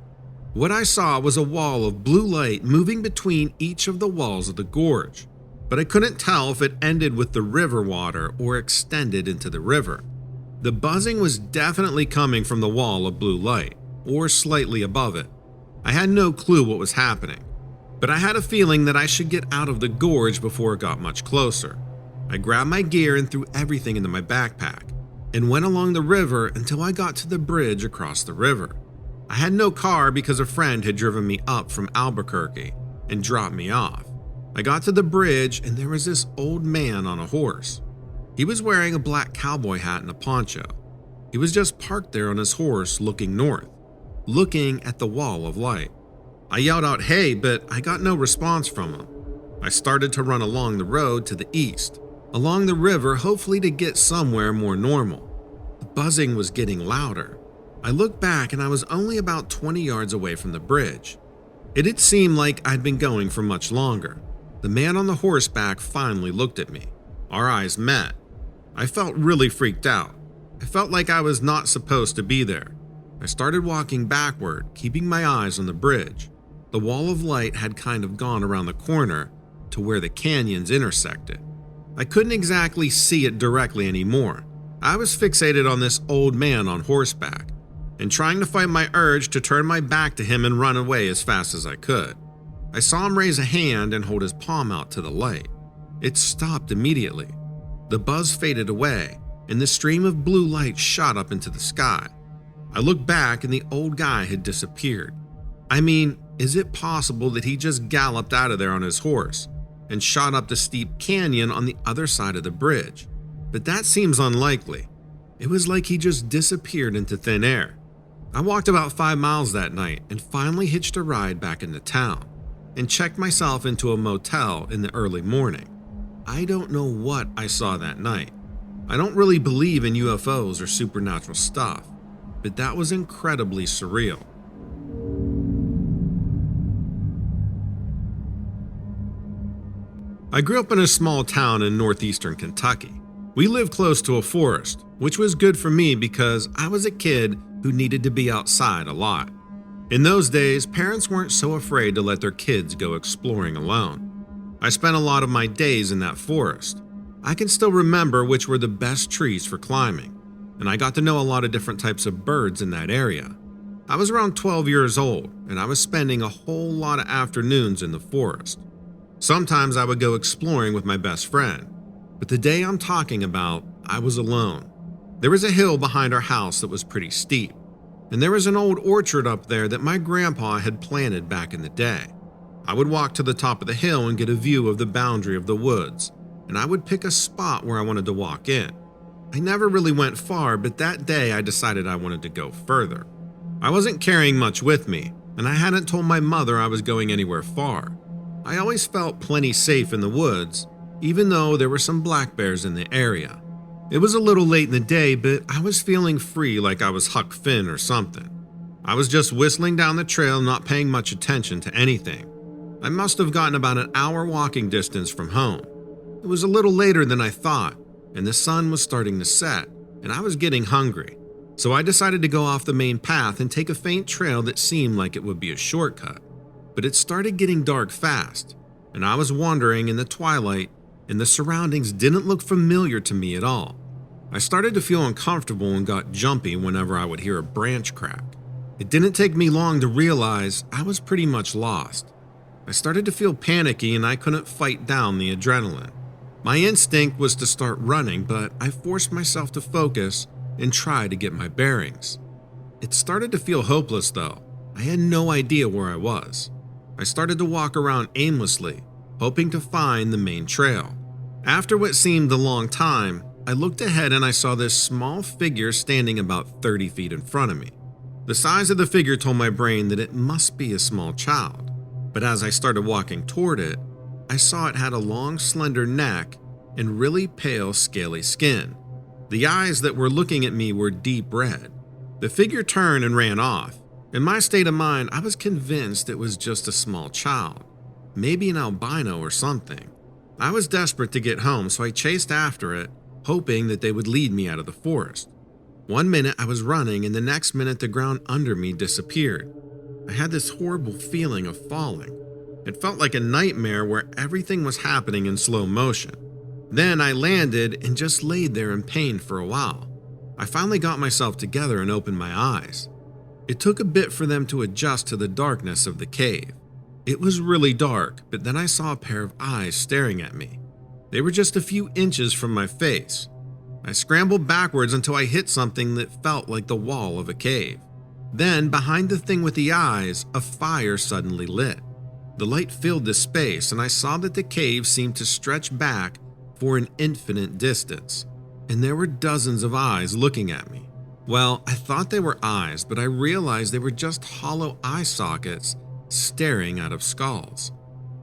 What I saw was a wall of blue light moving between each of the walls of the gorge, but I couldn't tell if it ended with the river water or extended into the river. The buzzing was definitely coming from the wall of blue light, or slightly above it. I had no clue what was happening, but I had a feeling that I should get out of the gorge before it got much closer. I grabbed my gear and threw everything into my backpack, and went along the river until I got to the bridge across the river. I had no car because a friend had driven me up from Albuquerque and dropped me off. I got to the bridge and there was this old man on a horse. He was wearing a black cowboy hat and a poncho. He was just parked there on his horse looking north, looking at the wall of light. I yelled out, "Hey," but I got no response from him. I started to run along the road to the east, along the river, hopefully to get somewhere more normal. The buzzing was getting louder. I looked back and I was only about 20 yards away from the bridge. It had seemed like I'd been going for much longer. The man on the horseback finally looked at me. Our eyes met. I felt really freaked out. I felt like I was not supposed to be there. I started walking backward, keeping my eyes on the bridge. The wall of light had kind of gone around the corner to where the canyons intersected. I couldn't exactly see it directly anymore. I was fixated on this old man on horseback and trying to fight my urge to turn my back to him and run away as fast as I could. I saw him raise a hand and hold his palm out to the light. It stopped immediately. The buzz faded away, and the stream of blue light shot up into the sky. I looked back and the old guy had disappeared. I mean, is it possible that he just galloped out of there on his horse and shot up the steep canyon on the other side of the bridge? But that seems unlikely. It was like he just disappeared into thin air. I walked about 5 miles that night and finally hitched a ride back into town and checked myself into a motel in the early morning. I don't know what I saw that night. I don't really believe in UFOs or supernatural stuff, but that was incredibly surreal. I grew up in a small town in northeastern Kentucky. We lived close to a forest, which was good for me because I was a kid who needed to be outside a lot. In those days, parents weren't so afraid to let their kids go exploring alone. I spent a lot of my days in that forest. I can still remember which were the best trees for climbing, and I got to know a lot of different types of birds in that area. I was around 12 years old, and I was spending a whole lot of afternoons in the forest. Sometimes I would go exploring with my best friend, but the day I'm talking about, I was alone. There was a hill behind our house that was pretty steep, and there was an old orchard up there that my grandpa had planted back in the day. I would walk to the top of the hill and get a view of the boundary of the woods, and I would pick a spot where I wanted to walk in. I never really went far, but that day I decided I wanted to go further. I wasn't carrying much with me, and I hadn't told my mother I was going anywhere far. I always felt plenty safe in the woods, even though there were some black bears in the area. It was a little late in the day, but I was feeling free like I was Huck Finn or something. I was just whistling down the trail, not paying much attention to anything. I must have gotten about an hour walking distance from home. It was a little later than I thought, and the sun was starting to set, and I was getting hungry. So I decided to go off the main path and take a faint trail that seemed like it would be a shortcut. But it started getting dark fast, and I was wandering in the twilight, and the surroundings didn't look familiar to me at all. I started to feel uncomfortable and got jumpy whenever I would hear a branch crack. It didn't take me long to realize I was pretty much lost. I started to feel panicky and I couldn't fight down the adrenaline. My instinct was to start running, but I forced myself to focus and try to get my bearings. It started to feel hopeless though. I had no idea where I was. I started to walk around aimlessly, hoping to find the main trail. After what seemed a long time, I looked ahead and I saw this small figure standing about 30 feet in front of me. The size of the figure told my brain that it must be a small child, but as I started walking toward it, I saw it had a long, slender neck and really pale, scaly skin. The eyes that were looking at me were deep red. The figure turned and ran off. In my state of mind, I was convinced it was just a small child, maybe an albino or something. I was desperate to get home, so I chased after it, hoping that they would lead me out of the forest. One minute I was running, and the next minute the ground under me disappeared. I had this horrible feeling of falling. It felt like a nightmare where everything was happening in slow motion. Then I landed and just laid there in pain for a while. I finally got myself together and opened my eyes. It took a bit for them to adjust to the darkness of the cave. It was really dark, but then I saw a pair of eyes staring at me. They were just a few inches from my face. I scrambled backwards until I hit something that felt like the wall of a cave. Then, behind the thing with the eyes, a fire suddenly lit. The light filled the space, and I saw that the cave seemed to stretch back for an infinite distance, and there were dozens of eyes looking at me. Well, I thought they were eyes, but I realized they were just hollow eye sockets staring out of skulls,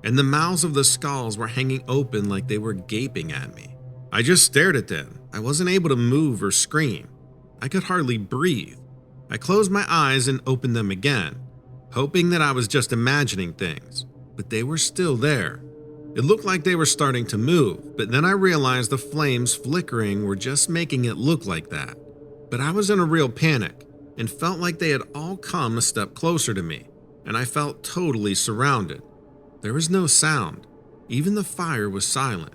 and the mouths of the skulls were hanging open like they were gaping at me. I just stared at them. I wasn't able to move or scream. I could hardly breathe. I closed my eyes and opened them again, hoping that I was just imagining things, but they were still there. It looked like they were starting to move, but then I realized the flames flickering were just making it look like that. But I was in a real panic and felt like they had all come a step closer to me, and I felt totally surrounded. There was no sound. Even the fire was silent.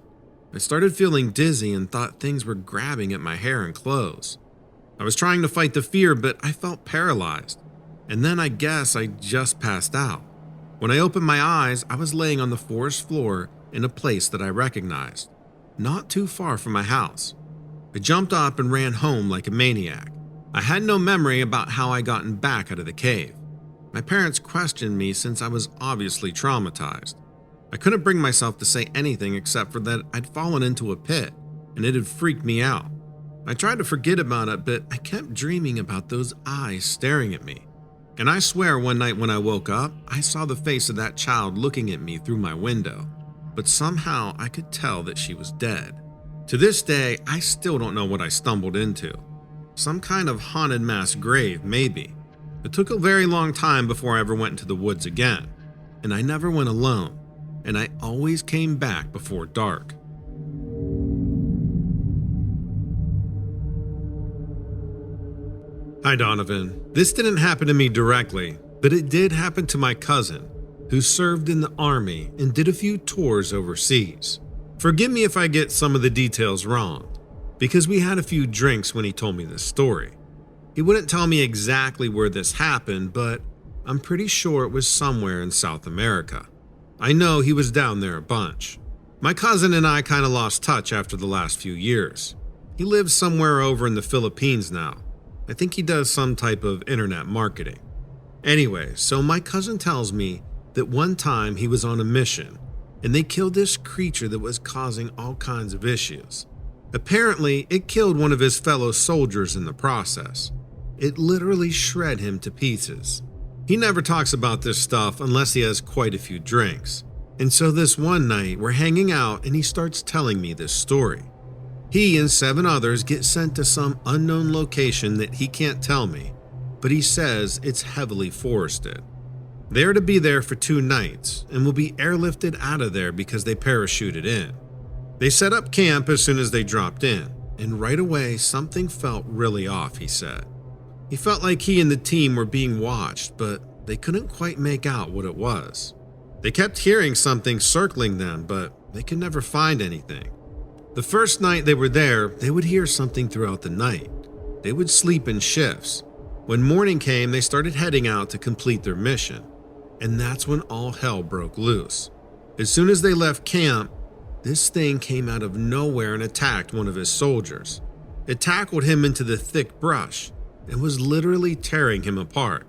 I started feeling dizzy and thought things were grabbing at my hair and clothes. I was trying to fight the fear, but I felt paralyzed. And then I guess I just passed out. When I opened my eyes, I was laying on the forest floor in a place that I recognized, not too far from my house. I jumped up and ran home like a maniac. I had no memory about how I gotten back out of the cave. My parents questioned me since I was obviously traumatized. I couldn't bring myself to say anything except for that I'd fallen into a pit and it had freaked me out. I tried to forget about it, but I kept dreaming about those eyes staring at me. And I swear one night when I woke up, I saw the face of that child looking at me through my window, but somehow I could tell that she was dead. To this day, I still don't know what I stumbled into. Some kind of haunted mass grave, maybe. It took a very long time before I ever went into the woods again, and I never went alone, and I always came back before dark. Hi Donovan, this didn't happen to me directly, but it did happen to my cousin, who served in the army and did a few tours overseas. Forgive me if I get some of the details wrong, because we had a few drinks when he told me this story. He wouldn't tell me exactly where this happened, but I'm pretty sure it was somewhere in South America. I know he was down there a bunch. My cousin and I kind of lost touch after the last few years. He lives somewhere over in the Philippines now. I think he does some type of internet marketing. Anyway, so my cousin tells me that one time he was on a mission and they killed this creature that was causing all kinds of issues. Apparently, it killed one of his fellow soldiers in the process. It literally shred him to pieces. He never talks about this stuff unless he has quite a few drinks. And so this one night, we're hanging out and he starts telling me this story. He and 7 others get sent to some unknown location that he can't tell me, but he says it's heavily forested. They're to be there for 2 nights and will be airlifted out of there because they parachuted in. They set up camp as soon as they dropped in, and right away something felt really off, he said. He felt like he and the team were being watched, but they couldn't quite make out what it was. They kept hearing something circling them, but they could never find anything. The first night they were there, they would hear something throughout the night. They would sleep in shifts. When morning came, they started heading out to complete their mission, and that's when all hell broke loose. As soon as they left camp, this thing came out of nowhere and attacked one of his soldiers. It tackled him into the thick brush and was literally tearing him apart.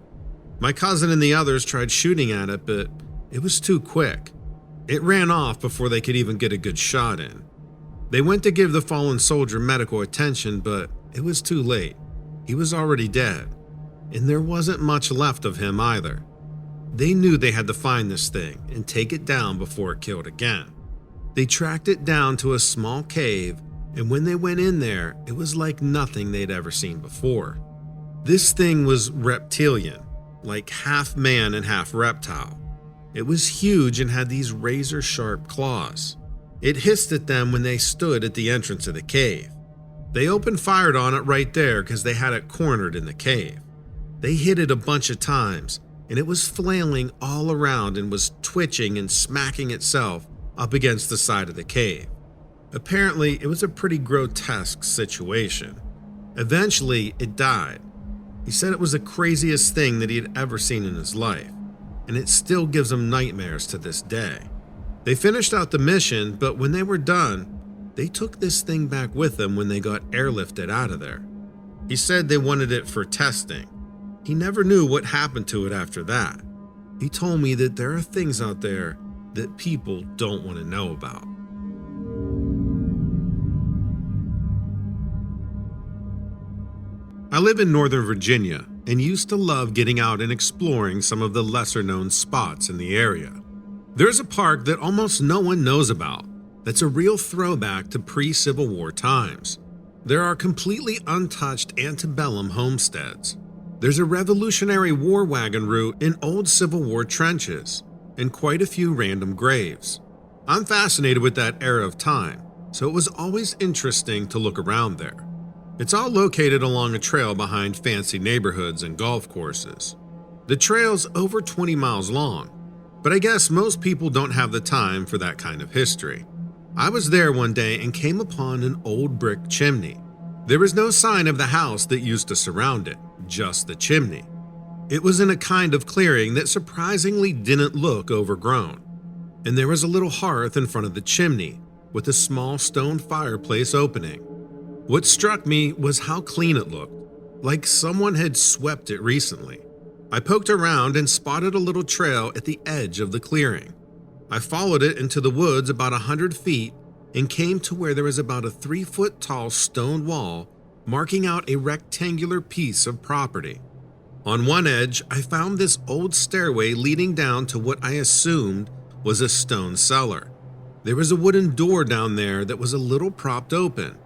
My cousin and the others tried shooting at it, but it was too quick. It ran off before they could even get a good shot in. They went to give the fallen soldier medical attention, but it was too late. He was already dead, and there wasn't much left of him either. They knew they had to find this thing and take it down before it killed again. They tracked it down to a small cave, and when they went in there, it was like nothing they'd ever seen before. This thing was reptilian, like half man and half reptile. It was huge and had these razor-sharp claws. It hissed at them when they stood at the entrance of the cave. They opened fire on it right there because they had it cornered in the cave. They hit it a bunch of times, and it was flailing all around and was twitching and smacking itself up against the side of the cave. Apparently, it was a pretty grotesque situation. Eventually, it died. He said it was the craziest thing that he had ever seen in his life, and it still gives him nightmares to this day. They finished out the mission, but when they were done, they took this thing back with them when they got airlifted out of there. He said they wanted it for testing. He never knew what happened to it after that. He told me that there are things out there that people don't want to know about. I live in Northern Virginia and used to love getting out and exploring some of the lesser-known spots in the area. There's a park that almost no one knows about that's a real throwback to pre-Civil War times. There are completely untouched antebellum homesteads. There's a Revolutionary War wagon route in old Civil War trenches, and quite a few random graves. I'm fascinated with that era of time, so it was always interesting to look around there. It's all located along a trail behind fancy neighborhoods and golf courses. The trail's over 20 miles long, but I guess most people don't have the time for that kind of history. I was there one day and came upon an old brick chimney. There was no sign of the house that used to surround it, just the chimney. It was in a kind of clearing that surprisingly didn't look overgrown, and there was a little hearth in front of the chimney with a small stone fireplace opening. What struck me was how clean it looked, like someone had swept it recently. I poked around and spotted a little trail at the edge of the clearing. I followed it into the woods about 100 feet and came to where there was about a 3-foot-tall stone wall marking out a rectangular piece of property. On one edge, I found this old stairway leading down to what I assumed was a stone cellar. There was a wooden door down there that was a little propped open.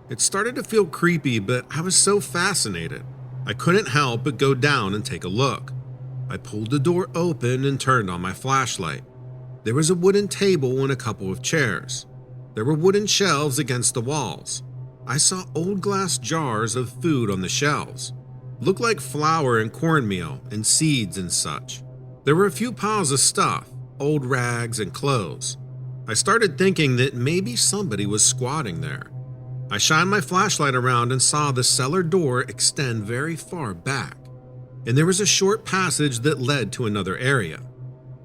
It started to feel creepy, but I was so fascinated, I couldn't help but go down and take a look. I pulled the door open and turned on my flashlight. There was a wooden table and a couple of chairs. There were wooden shelves against the walls. I saw old glass jars of food on the shelves. Looked like flour and cornmeal and seeds and such. There were a few piles of stuff, old rags and clothes. I started thinking that maybe somebody was squatting there. I shined my flashlight around and saw the cellar door extend very far back, and there was a short passage that led to another area.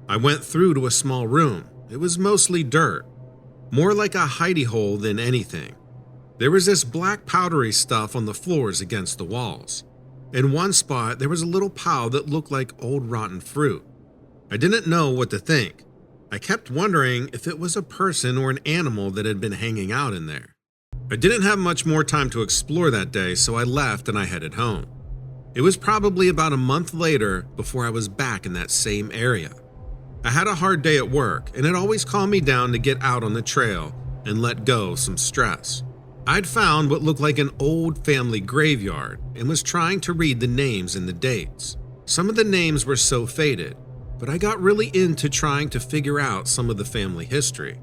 I went through to a small room. It was mostly dirt, more like a hidey hole than anything. There was this black powdery stuff on the floors against the walls. In one spot, there was a little pile that looked like old rotten fruit. I didn't know what to think. I kept wondering if it was a person or an animal that had been hanging out in there. I didn't have much more time to explore that day, so I left and I headed home. It was probably about a month later before I was back in that same area. I had a hard day at work, and it always calmed me down to get out on the trail and let go some stress. I'd found what looked like an old family graveyard and was trying to read the names and the dates. Some of the names were so faded, but I got really into trying to figure out some of the family history.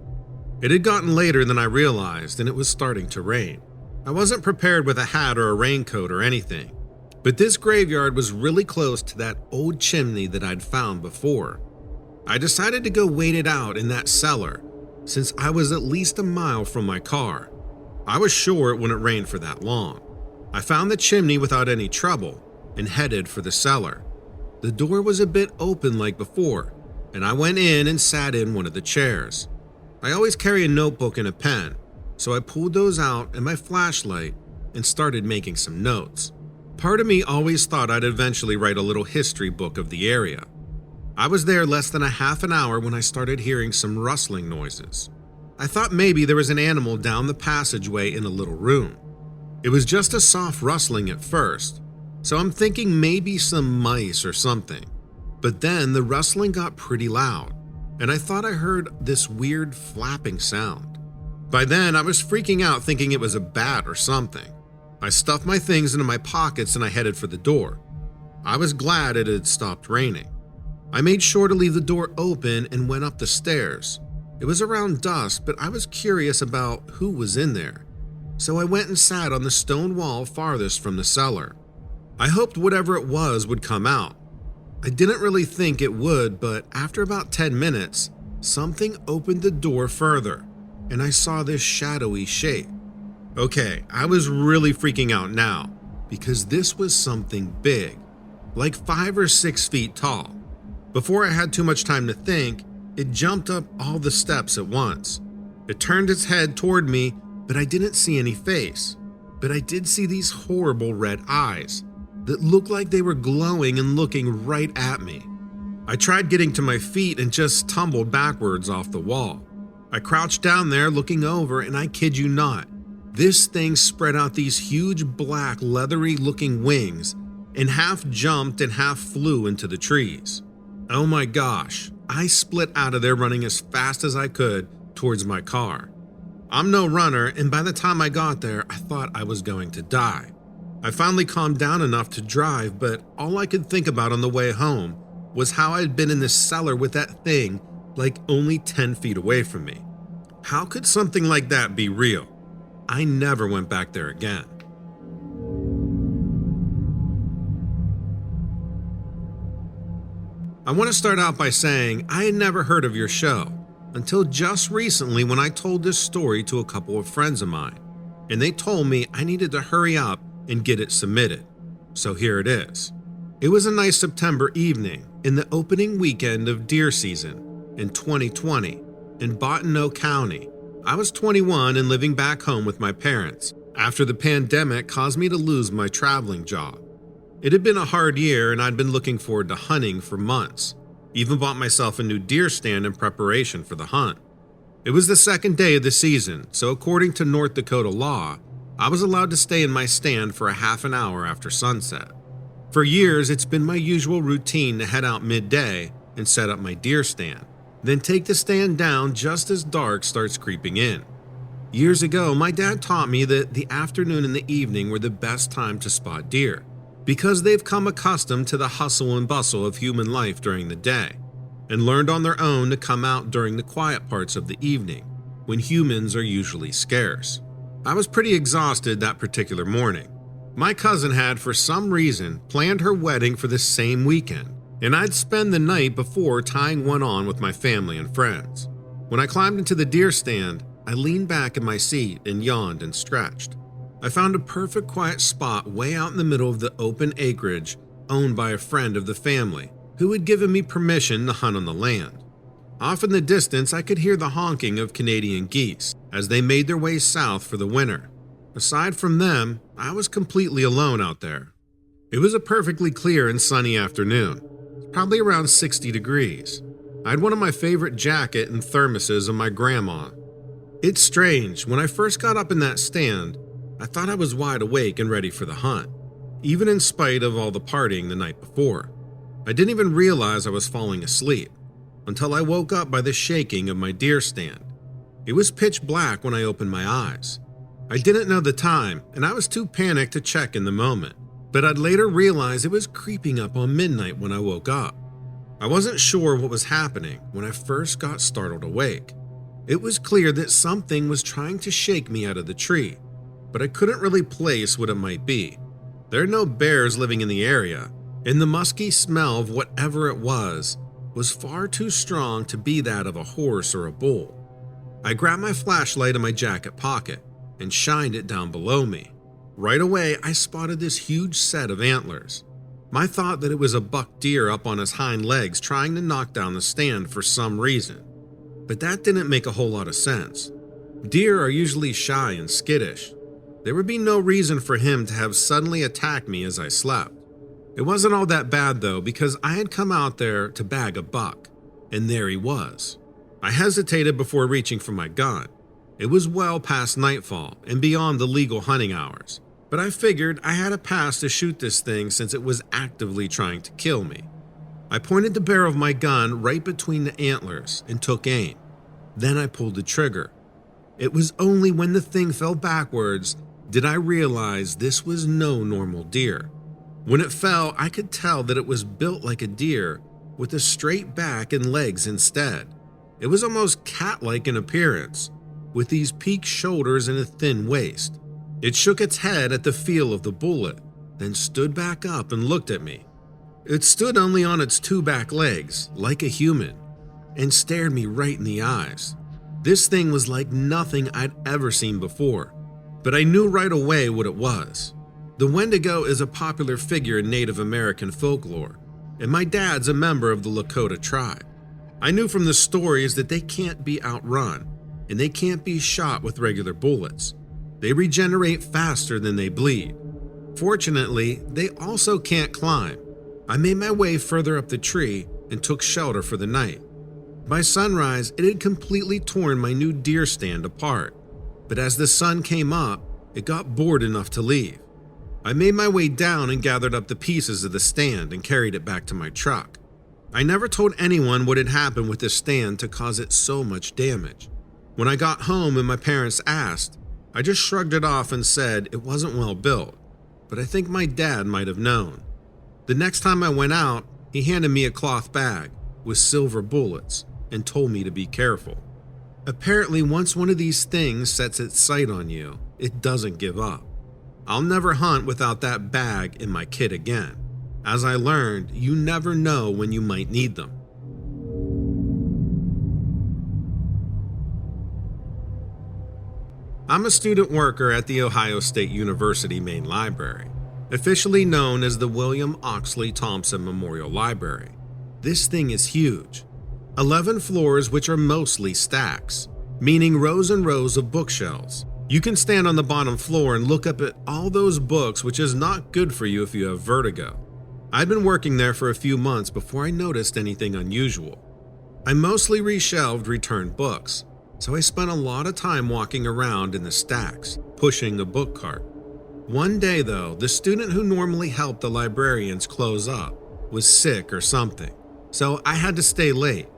It had gotten later than I realized, and it was starting to rain. I wasn't prepared with a hat or a raincoat or anything, but this graveyard was really close to that old chimney that I'd found before. I decided to go wait it out in that cellar, since I was at least a mile from my car. I was sure it wouldn't rain for that long. I found the chimney without any trouble and headed for the cellar. The door was a bit open like before, and I went in and sat in one of the chairs. I always carry a notebook and a pen, so I pulled those out and my flashlight and started making some notes. Part of me always thought I'd eventually write a little history book of the area. I was there less than a half an hour when I started hearing some rustling noises. I thought maybe there was an animal down the passageway in a little room. It was just a soft rustling at first, so I'm thinking maybe some mice or something. But then the rustling got pretty loud, and I thought I heard this weird flapping sound. By then, I was freaking out thinking it was a bat or something. I stuffed my things into my pockets and I headed for the door. I was glad it had stopped raining. I made sure to leave the door open and went up the stairs. It was around dusk, but I was curious about who was in there. So I went and sat on the stone wall farthest from the cellar. I hoped whatever it was would come out. I didn't really think it would, but after about 10 minutes, something opened the door further, and I saw this shadowy shape. Okay, I was really freaking out now, because this was something big, like 5 or 6 feet tall. Before I had too much time to think, it jumped up all the steps at once. It turned its head toward me, but I didn't see any face. But I did see these horrible red eyes that looked like they were glowing and looking right at me. I tried getting to my feet and just tumbled backwards off the wall. I crouched down there looking over, and I kid you not, this thing spread out these huge black leathery looking wings and half jumped and half flew into the trees. Oh my gosh, I split out of there running as fast as I could towards my car. I'm no runner, and by the time I got there, I thought I was going to die. I finally calmed down enough to drive, but all I could think about on the way home was how I'd been in this cellar with that thing like only 10 feet away from me. How could something like that be real? I never went back there again. I want to start out by saying I had never heard of your show until just recently when I told this story to a couple of friends of mine, and they told me I needed to hurry up and get it submitted. So here it is. It was a nice September evening in the opening weekend of deer season in 2020 in Bottineau County. I was 21 and living back home with my parents after the pandemic caused me to lose my traveling job. It had been a hard year and I'd been looking forward to hunting for months. Even bought myself a new deer stand in preparation for the hunt. It was the second day of the season, so according to North Dakota law, I was allowed to stay in my stand for a half an hour after sunset. For years, it's been my usual routine to head out midday and set up my deer stand, then take the stand down just as dark starts creeping in. Years ago, my dad taught me that the afternoon and the evening were the best time to spot deer, because they've come accustomed to the hustle and bustle of human life during the day, and learned on their own to come out during the quiet parts of the evening, when humans are usually scarce. I was pretty exhausted that particular morning. My cousin had, for some reason, planned her wedding for the same weekend, and I'd spend the night before tying one on with my family and friends. When I climbed into the deer stand, I leaned back in my seat and yawned and stretched. I found a perfect quiet spot way out in the middle of the open acreage owned by a friend of the family who had given me permission to hunt on the land. Off in the distance, I could hear the honking of Canadian geese as they made their way south for the winter. Aside from them, I was completely alone out there. It was a perfectly clear and sunny afternoon, probably around 60 degrees. I had one of my favorite jacket and thermoses of my grandma. It's strange, when I first got up in that stand, I thought I was wide awake and ready for the hunt, even in spite of all the partying the night before. I didn't even realize I was falling asleep until I woke up by the shaking of my deer stand. It was pitch black when I opened my eyes. I didn't know the time, and I was too panicked to check in the moment, but I'd later realize it was creeping up on midnight when I woke up. I wasn't sure what was happening when I first got startled awake. It was clear that something was trying to shake me out of the tree, but I couldn't really place what it might be. There are no bears living in the area, and the musky smell of whatever it was far too strong to be that of a horse or a bull. I grabbed my flashlight in my jacket pocket and shined it down below me. Right away, I spotted this huge set of antlers. My thought that it was a buck deer up on his hind legs trying to knock down the stand for some reason. But that didn't make a whole lot of sense. Deer are usually shy and skittish. There would be no reason for him to have suddenly attacked me as I slept. It wasn't all that bad though, because I had come out there to bag a buck, and there he was. I hesitated before reaching for my gun. It was well past nightfall and beyond the legal hunting hours, but I figured I had a pass to shoot this thing since it was actively trying to kill me. I pointed the barrel of my gun right between the antlers and took aim. Then I pulled the trigger. It was only when the thing fell backwards did I realize this was no normal deer. When it fell, I could tell that it was built like a deer with a straight back and legs instead. It was almost cat-like in appearance, with these peaked shoulders and a thin waist. It shook its head at the feel of the bullet, then stood back up and looked at me. It stood only on its two back legs, like a human, and stared me right in the eyes. This thing was like nothing I'd ever seen before, but I knew right away what it was. The Wendigo is a popular figure in Native American folklore, and my dad's a member of the Lakota tribe. I knew from the stories that they can't be outrun, and they can't be shot with regular bullets. They regenerate faster than they bleed. Fortunately, they also can't climb. I made my way further up the tree and took shelter for the night. By sunrise, it had completely torn my new deer stand apart, but as the sun came up, it got bored enough to leave. I made my way down and gathered up the pieces of the stand and carried it back to my truck. I never told anyone what had happened with this stand to cause it so much damage. When I got home and my parents asked, I just shrugged it off and said it wasn't well built, but I think my dad might have known. The next time I went out, he handed me a cloth bag with silver bullets and told me to be careful. Apparently, once one of these things sets its sight on you, it doesn't give up. I'll never hunt without that bag in my kit again. As I learned, you never know when you might need them. I'm a student worker at the Ohio State University Main Library, officially known as the William Oxley Thompson Memorial Library. This thing is huge. 11 floors which are mostly stacks, meaning rows and rows of bookshelves. You can stand on the bottom floor and look up at all those books, which is not good for you if you have vertigo. I'd been working there for a few months before I noticed anything unusual. I mostly reshelved returned books, so I spent a lot of time walking around in the stacks, pushing the book cart. One day though, the student who normally helped the librarians close up was sick or something, so I had to stay late.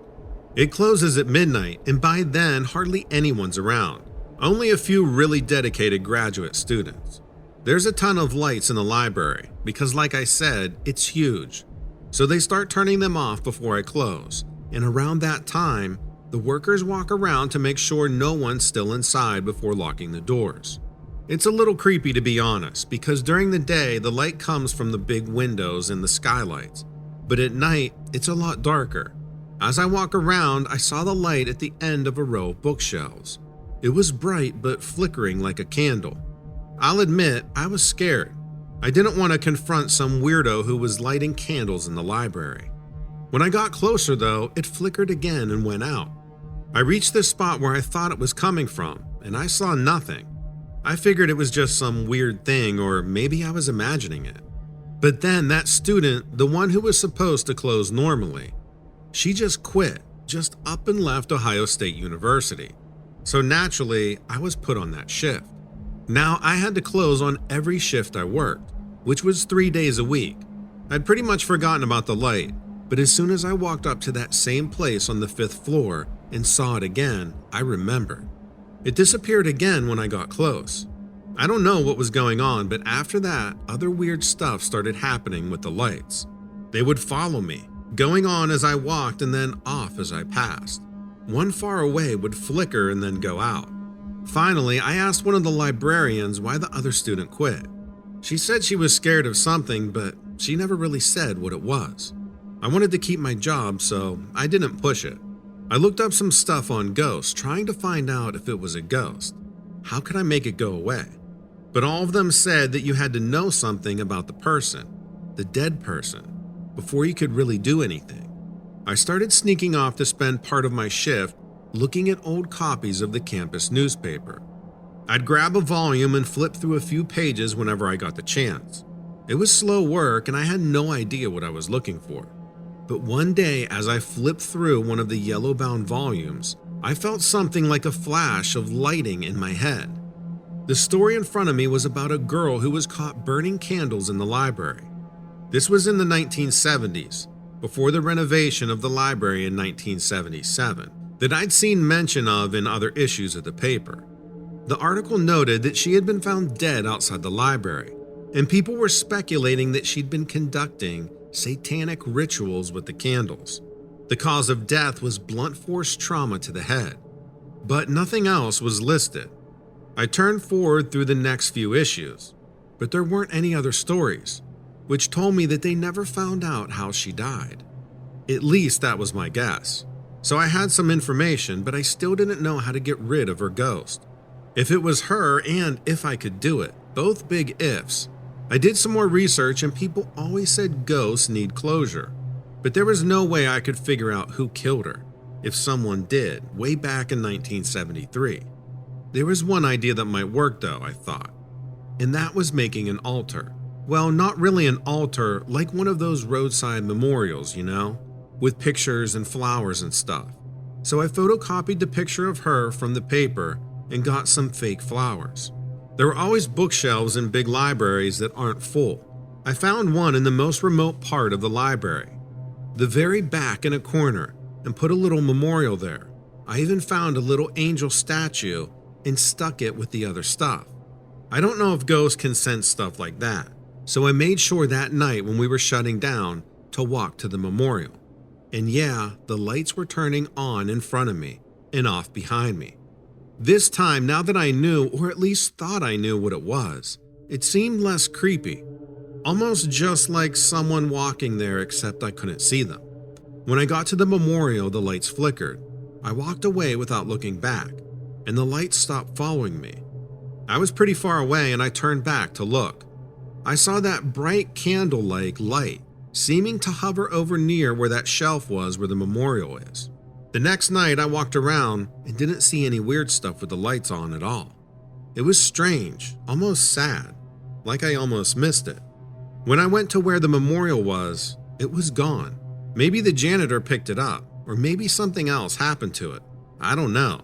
It closes at midnight, and by then hardly anyone's around, only a few really dedicated graduate students. There's a ton of lights in the library because, like I said, it's huge. So they start turning them off before I close, and around that time, the workers walk around to make sure no one's still inside before locking the doors. It's a little creepy to be honest, because during the day the light comes from the big windows and the skylights, but at night it's a lot darker. As I walk around, I saw the light at the end of a row of bookshelves. It was bright but flickering like a candle. I'll admit, I was scared. I didn't want to confront some weirdo who was lighting candles in the library. When I got closer though, it flickered again and went out. I reached the spot where I thought it was coming from, and I saw nothing. I figured it was just some weird thing, or maybe I was imagining it. But then that student, the one who was supposed to close normally, she just quit, just up and left Ohio State University. So naturally, I was put on that shift. Now I had to close on every shift I worked, which was 3 days a week. I'd pretty much forgotten about the light, but as soon as I walked up to that same place on the 5th floor and saw it again, I remembered. It disappeared again when I got close. I don't know what was going on, but after that, other weird stuff started happening with the lights. They would follow me, going on as I walked and then off as I passed. One far away would flicker and then go out. Finally, I asked one of the librarians why the other student quit. She said she was scared of something, but she never really said what it was. I wanted to keep my job, so I didn't push it. I looked up some stuff on ghosts, trying to find out if it was a ghost. How could I make it go away? But all of them said that you had to know something about the person, the dead person, before you could really do anything. I started sneaking off to spend part of my shift looking at old copies of the campus newspaper. I'd grab a volume and flip through a few pages whenever I got the chance. It was slow work and I had no idea what I was looking for. But one day, as I flipped through one of the yellow-bound volumes, I felt something like a flash of lighting in my head. The story in front of me was about a girl who was caught burning candles in the library. This was in the 1970s, before the renovation of the library in 1977, that I'd seen mention of in other issues of the paper. The article noted that she had been found dead outside the library, and people were speculating that she'd been conducting satanic rituals with the candles. The cause of death was blunt force trauma to the head, but nothing else was listed. I turned forward through the next few issues, but there weren't any other stories, which told me that they never found out how she died. At least that was my guess. So I had some information, but I still didn't know how to get rid of her ghost. If it was her and if I could do it, both big ifs. I did some more research and people always said ghosts need closure, but there was no way I could figure out who killed her, if someone did, way back in 1973. There was one idea that might work though, I thought, and that was making an altar. Well, not really an altar, like one of those roadside memorials, you know, with pictures and flowers and stuff. So I photocopied the picture of her from the paper and got some fake flowers. There were always bookshelves in big libraries that aren't full. I found one in the most remote part of the library, the very back in a corner, and put a little memorial there. I even found a little angel statue and stuck it with the other stuff. I don't know if ghosts can sense stuff like that, so I made sure that night when we were shutting down to walk to the memorial. And yeah, the lights were turning on in front of me and off behind me. This time, now that I knew, or at least thought I knew what it was, it seemed less creepy. Almost just like someone walking there, except I couldn't see them. When I got to the memorial, the lights flickered. I walked away without looking back, and the lights stopped following me. I was pretty far away and I turned back to look. I saw that bright candle-like light, seeming to hover over near where that shelf was where the memorial is. The next night I walked around and didn't see any weird stuff with the lights on at all. It was strange, almost sad, like I almost missed it. When I went to where the memorial was, it was gone. Maybe the janitor picked it up, or maybe something else happened to it. I don't know.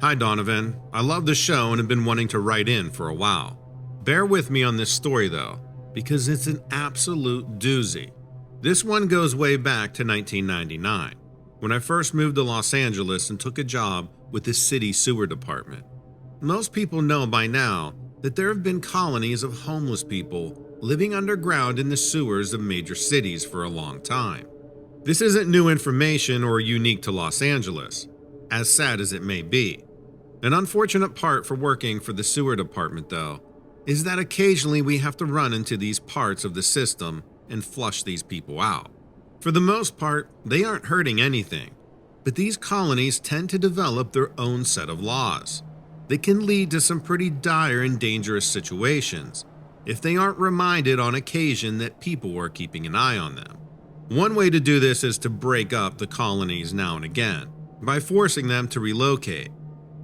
Hi Donovan, I love the show and have been wanting to write in for a while. Bear with me on this story though, because it's an absolute doozy. This one goes way back to 1999, when I first moved to Los Angeles and took a job with the city sewer department. Most people know by now that there have been colonies of homeless people living underground in the sewers of major cities for a long time. This isn't new information or unique to Los Angeles, as sad as it may be. An unfortunate part for working for the sewer department, though, is that occasionally we have to run into these parts of the system and flush these people out. For the most part, they aren't hurting anything, but these colonies tend to develop their own set of laws that can lead to some pretty dire and dangerous situations if they aren't reminded on occasion that people are keeping an eye on them. One way to do this is to break up the colonies now and again by forcing them to relocate.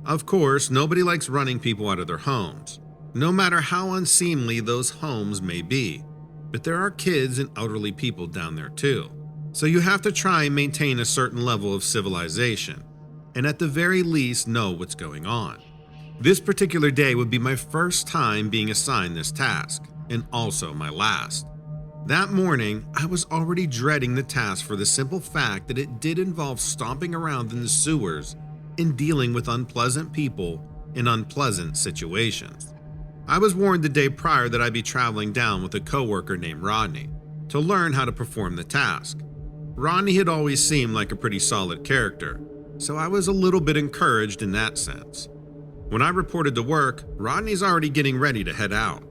Of course, nobody likes running people out of their homes, no matter how unseemly those homes may be. But there are kids and elderly people down there too. So you have to try and maintain a certain level of civilization, and at the very least know what's going on. This particular day would be my first time being assigned this task, and also my last. That morning, I was already dreading the task for the simple fact that it did involve stomping around in the sewers and dealing with unpleasant people in unpleasant situations. I was warned the day prior that I'd be traveling down with a coworker named Rodney to learn how to perform the task. Rodney had always seemed like a pretty solid character, so I was a little bit encouraged in that sense. When I reported to work, Rodney's already getting ready to head out.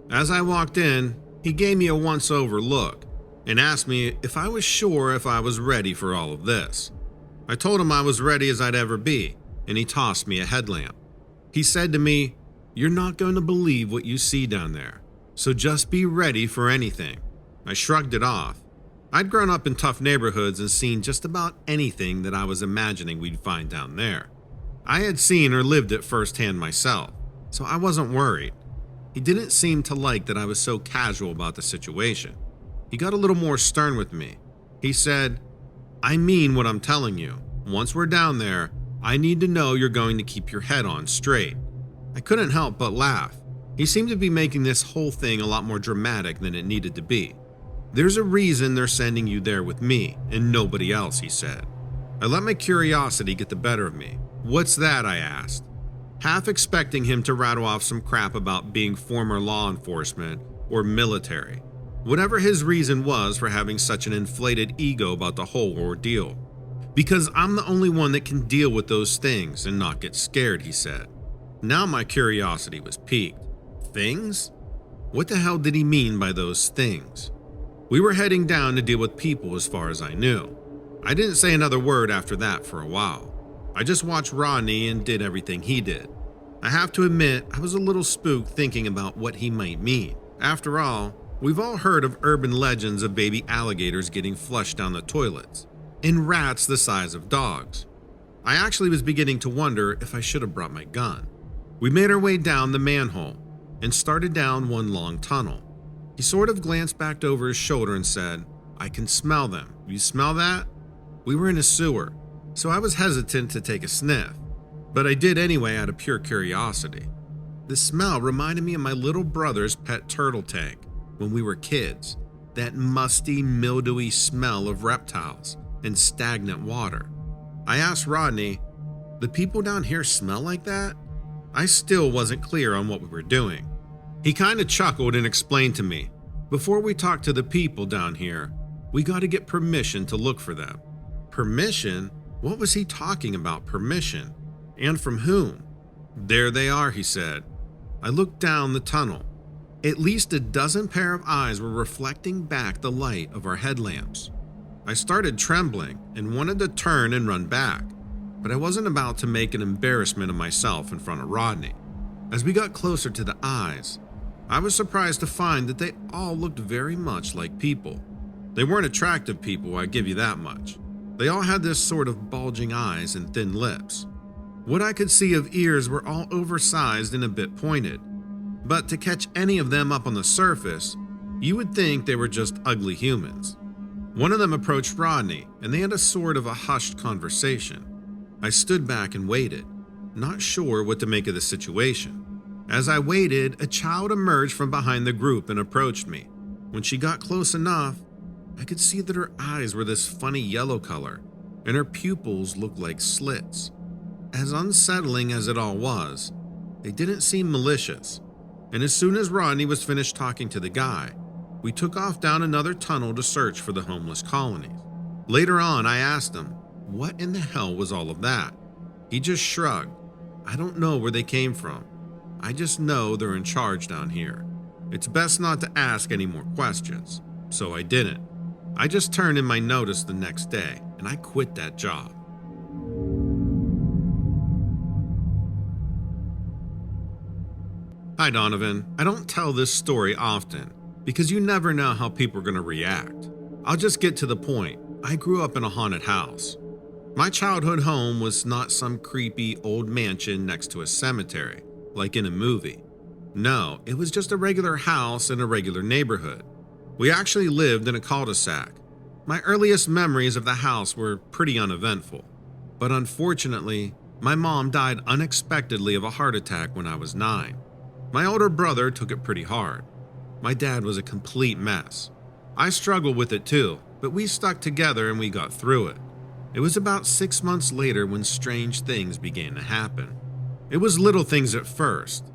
As I walked in, he gave me a once-over look and asked me if I was sure if I was ready for all of this. I told him I was ready as I'd ever be, and he tossed me a headlamp. He said to me, "You're not going to believe what you see down there, so just be ready for anything." I shrugged it off. I'd grown up in tough neighborhoods and seen just about anything that I was imagining we'd find down there. I had seen or lived it firsthand myself, so I wasn't worried. He didn't seem to like that I was so casual about the situation. He got a little more stern with me. He said, "I mean what I'm telling you. Once we're down there, I need to know you're going to keep your head on straight." I couldn't help but laugh. He seemed to be making this whole thing a lot more dramatic than it needed to be. "There's a reason they're sending you there with me and nobody else," he said. I let my curiosity get the better of me. "What's that?" I asked, half expecting him to rattle off some crap about being former law enforcement or military. Whatever his reason was for having such an inflated ego about the whole ordeal. "Because I'm the only one that can deal with those things and not get scared," he said. Now my curiosity was piqued. Things? What the hell did he mean by those things? We were heading down to deal with people as far as I knew. I didn't say another word after that for a while. I just watched Rodney and did everything he did. I have to admit, I was a little spooked thinking about what he might mean. After all, we've all heard of urban legends of baby alligators getting flushed down the toilets, and rats the size of dogs. I actually was beginning to wonder if I should have brought my gun. We made our way down the manhole and started down one long tunnel. He sort of glanced back over his shoulder and said, "I can smell them. You smell that?" We were in a sewer, so I was hesitant to take a sniff, but I did anyway out of pure curiosity. The smell reminded me of my little brother's pet turtle tank when we were kids, that musty, mildewy smell of reptiles and stagnant water. I asked Rodney, "The people down here smell like that?" I still wasn't clear on what we were doing. He kind of chuckled and explained to me, "Before we talk to the people down here, we got to get permission to look for them." Permission? What was he talking about, permission? And from whom? "There they are," he said. I looked down the tunnel. At least a dozen pair of eyes were reflecting back the light of our headlamps. I started trembling and wanted to turn and run back, but I wasn't about to make an embarrassment of myself in front of Rodney. As we got closer to the eyes, I was surprised to find that they all looked very much like people. They weren't attractive people, I give you that much. They all had this sort of bulging eyes and thin lips. What I could see of ears were all oversized and a bit pointed, but to catch any of them up on the surface, you would think they were just ugly humans. One of them approached Rodney, and they had a sort of a hushed conversation. I stood back and waited, not sure what to make of the situation. As I waited, a child emerged from behind the group and approached me. When she got close enough, I could see that her eyes were this funny yellow color, and her pupils looked like slits. As unsettling as it all was, they didn't seem malicious, and as soon as Rodney was finished talking to the guy, we took off down another tunnel to search for the homeless colonies. Later on, I asked him, what in the hell was all of that? He just shrugged. "I don't know where they came from. I just know they're in charge down here. It's best not to ask any more questions." So I didn't. I just turned in my notice the next day, and I quit that job. Hi, Donovan. I don't tell this story often because you never know how people are going to react. I'll just get to the point. I grew up in a haunted house. My childhood home was not some creepy old mansion next to a cemetery, like in a movie. No, it was just a regular house in a regular neighborhood. We actually lived in a cul-de-sac. My earliest memories of the house were pretty uneventful, but unfortunately, my mom died unexpectedly of a heart attack when I was 9. My older brother took it pretty hard. My dad was a complete mess. I struggled with it too, but we stuck together and we got through it. It was about 6 months later when strange things began to happen. It was little things at first,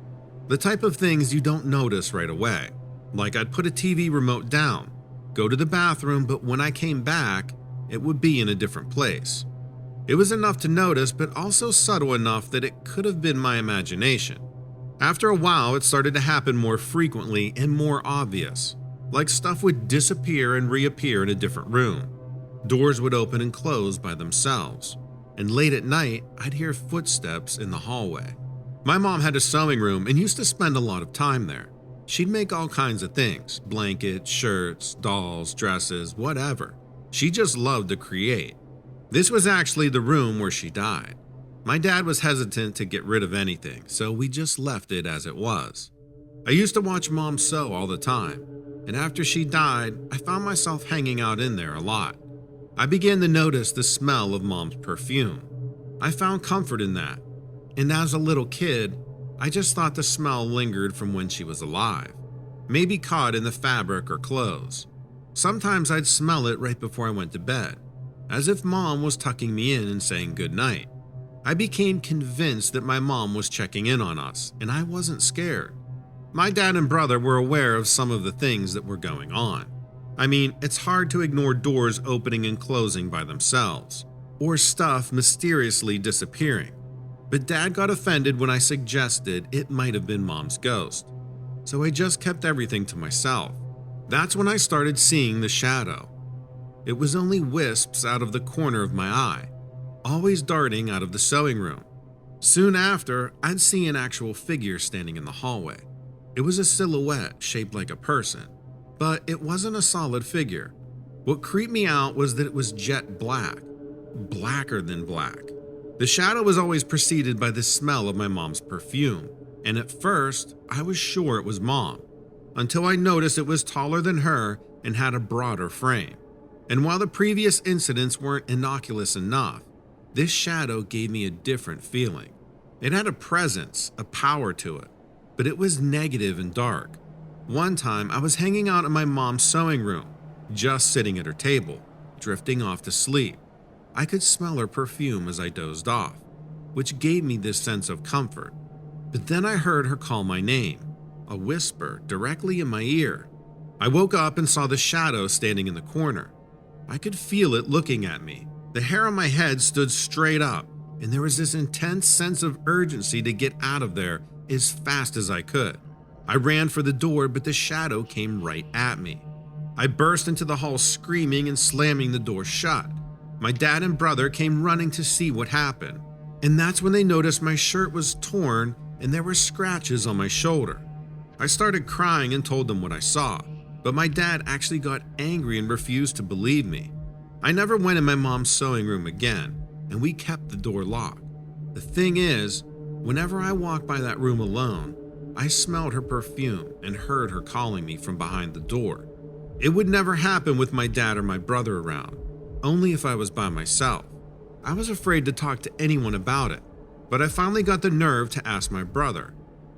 the type of things you don't notice right away. Like I'd put a TV remote down, go to the bathroom, but when I came back, it would be in a different place. It was enough to notice, but also subtle enough that it could have been my imagination. After a while, it started to happen more frequently and more obvious, like stuff would disappear and reappear in a different room. Doors would open and close by themselves, and late at night, I'd hear footsteps in the hallway. My mom had a sewing room and used to spend a lot of time there. She'd make all kinds of things, blankets, shirts, dolls, dresses, whatever. She just loved to create. This was actually the room where she died. My dad was hesitant to get rid of anything, so we just left it as it was. I used to watch Mom sew all the time, and after she died, I found myself hanging out in there a lot. I began to notice the smell of Mom's perfume. I found comfort in that, and as a little kid, I just thought the smell lingered from when she was alive, maybe caught in the fabric or clothes. Sometimes I'd smell it right before I went to bed, as if Mom was tucking me in and saying goodnight. I became convinced that my mom was checking in on us, and I wasn't scared. My dad and brother were aware of some of the things that were going on. I mean, it's hard to ignore doors opening and closing by themselves, or stuff mysteriously disappearing. But Dad got offended when I suggested it might have been Mom's ghost, so I just kept everything to myself. That's when I started seeing the shadow. It was only wisps out of the corner of my eye, always darting out of the sewing room. Soon after, I'd see an actual figure standing in the hallway. It was a silhouette shaped like a person, but it wasn't a solid figure. What creeped me out was that it was jet black, blacker than black. The shadow was always preceded by the smell of my mom's perfume, and at first, I was sure it was Mom, until I noticed it was taller than her and had a broader frame. And while the previous incidents weren't innocuous enough, this shadow gave me a different feeling. It had a presence, a power to it, but it was negative and dark. One time, I was hanging out in my mom's sewing room, just sitting at her table, drifting off to sleep. I could smell her perfume as I dozed off, which gave me this sense of comfort. But then I heard her call my name, a whisper directly in my ear. I woke up and saw the shadow standing in the corner. I could feel it looking at me. The hair on my head stood straight up, and there was this intense sense of urgency to get out of there as fast as I could. I ran for the door, but the shadow came right at me. I burst into the hall screaming and slamming the door shut. My dad and brother came running to see what happened, and that's when they noticed my shirt was torn and there were scratches on my shoulder. I started crying and told them what I saw, but my dad actually got angry and refused to believe me. I never went in my mom's sewing room again, and we kept the door locked. The thing is, whenever I walked by that room alone, I smelled her perfume and heard her calling me from behind the door. It would never happen with my dad or my brother around, only if I was by myself. I was afraid to talk to anyone about it, but I finally got the nerve to ask my brother.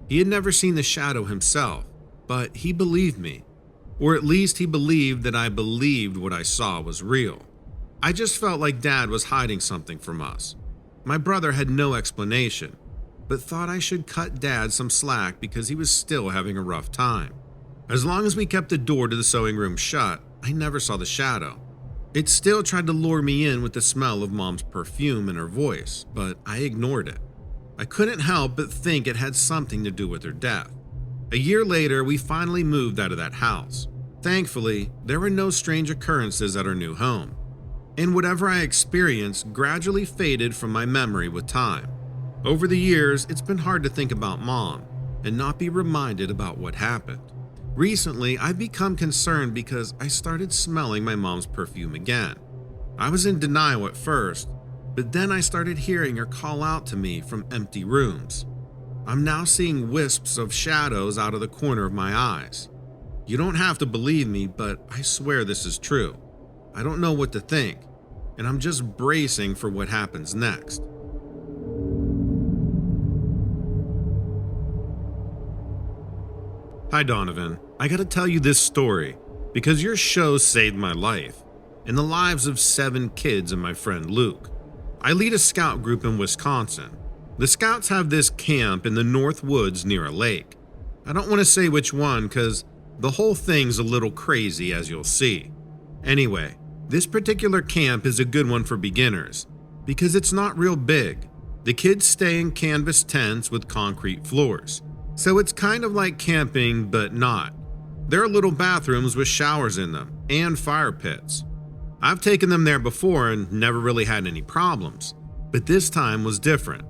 He had never seen the shadow himself, but he believed me, or at least he believed that I believed what I saw was real. I just felt like Dad was hiding something from us. My brother had no explanation, but thought I should cut Dad some slack because he was still having a rough time. As long as we kept the door to the sewing room shut, I never saw the shadow. It still tried to lure me in with the smell of Mom's perfume and her voice, but I ignored it. I couldn't help but think it had something to do with her death. A year later, we finally moved out of that house. Thankfully, there were no strange occurrences at our new home, and whatever I experienced gradually faded from my memory with time. Over the years, it's been hard to think about Mom and not be reminded about what happened. Recently, I've become concerned because I started smelling my mom's perfume again. I was in denial at first, but then I started hearing her call out to me from empty rooms. I'm now seeing wisps of shadows out of the corner of my eyes. You don't have to believe me, but I swear this is true. I don't know what to think, and I'm just bracing for what happens next. Hi Donovan, I gotta tell you this story because your show saved my life and the lives of 7 kids and my friend Luke. I lead a scout group in Wisconsin. The scouts have this camp in the North Woods near a lake. I don't want to say which one because the whole thing's a little crazy, as you'll see. Anyway, this particular camp is a good one for beginners because it's not real big. The kids stay in canvas tents with concrete floors. So it's kind of like camping, but not. There are little bathrooms with showers in them and fire pits. I've taken them there before and never really had any problems, but this time was different.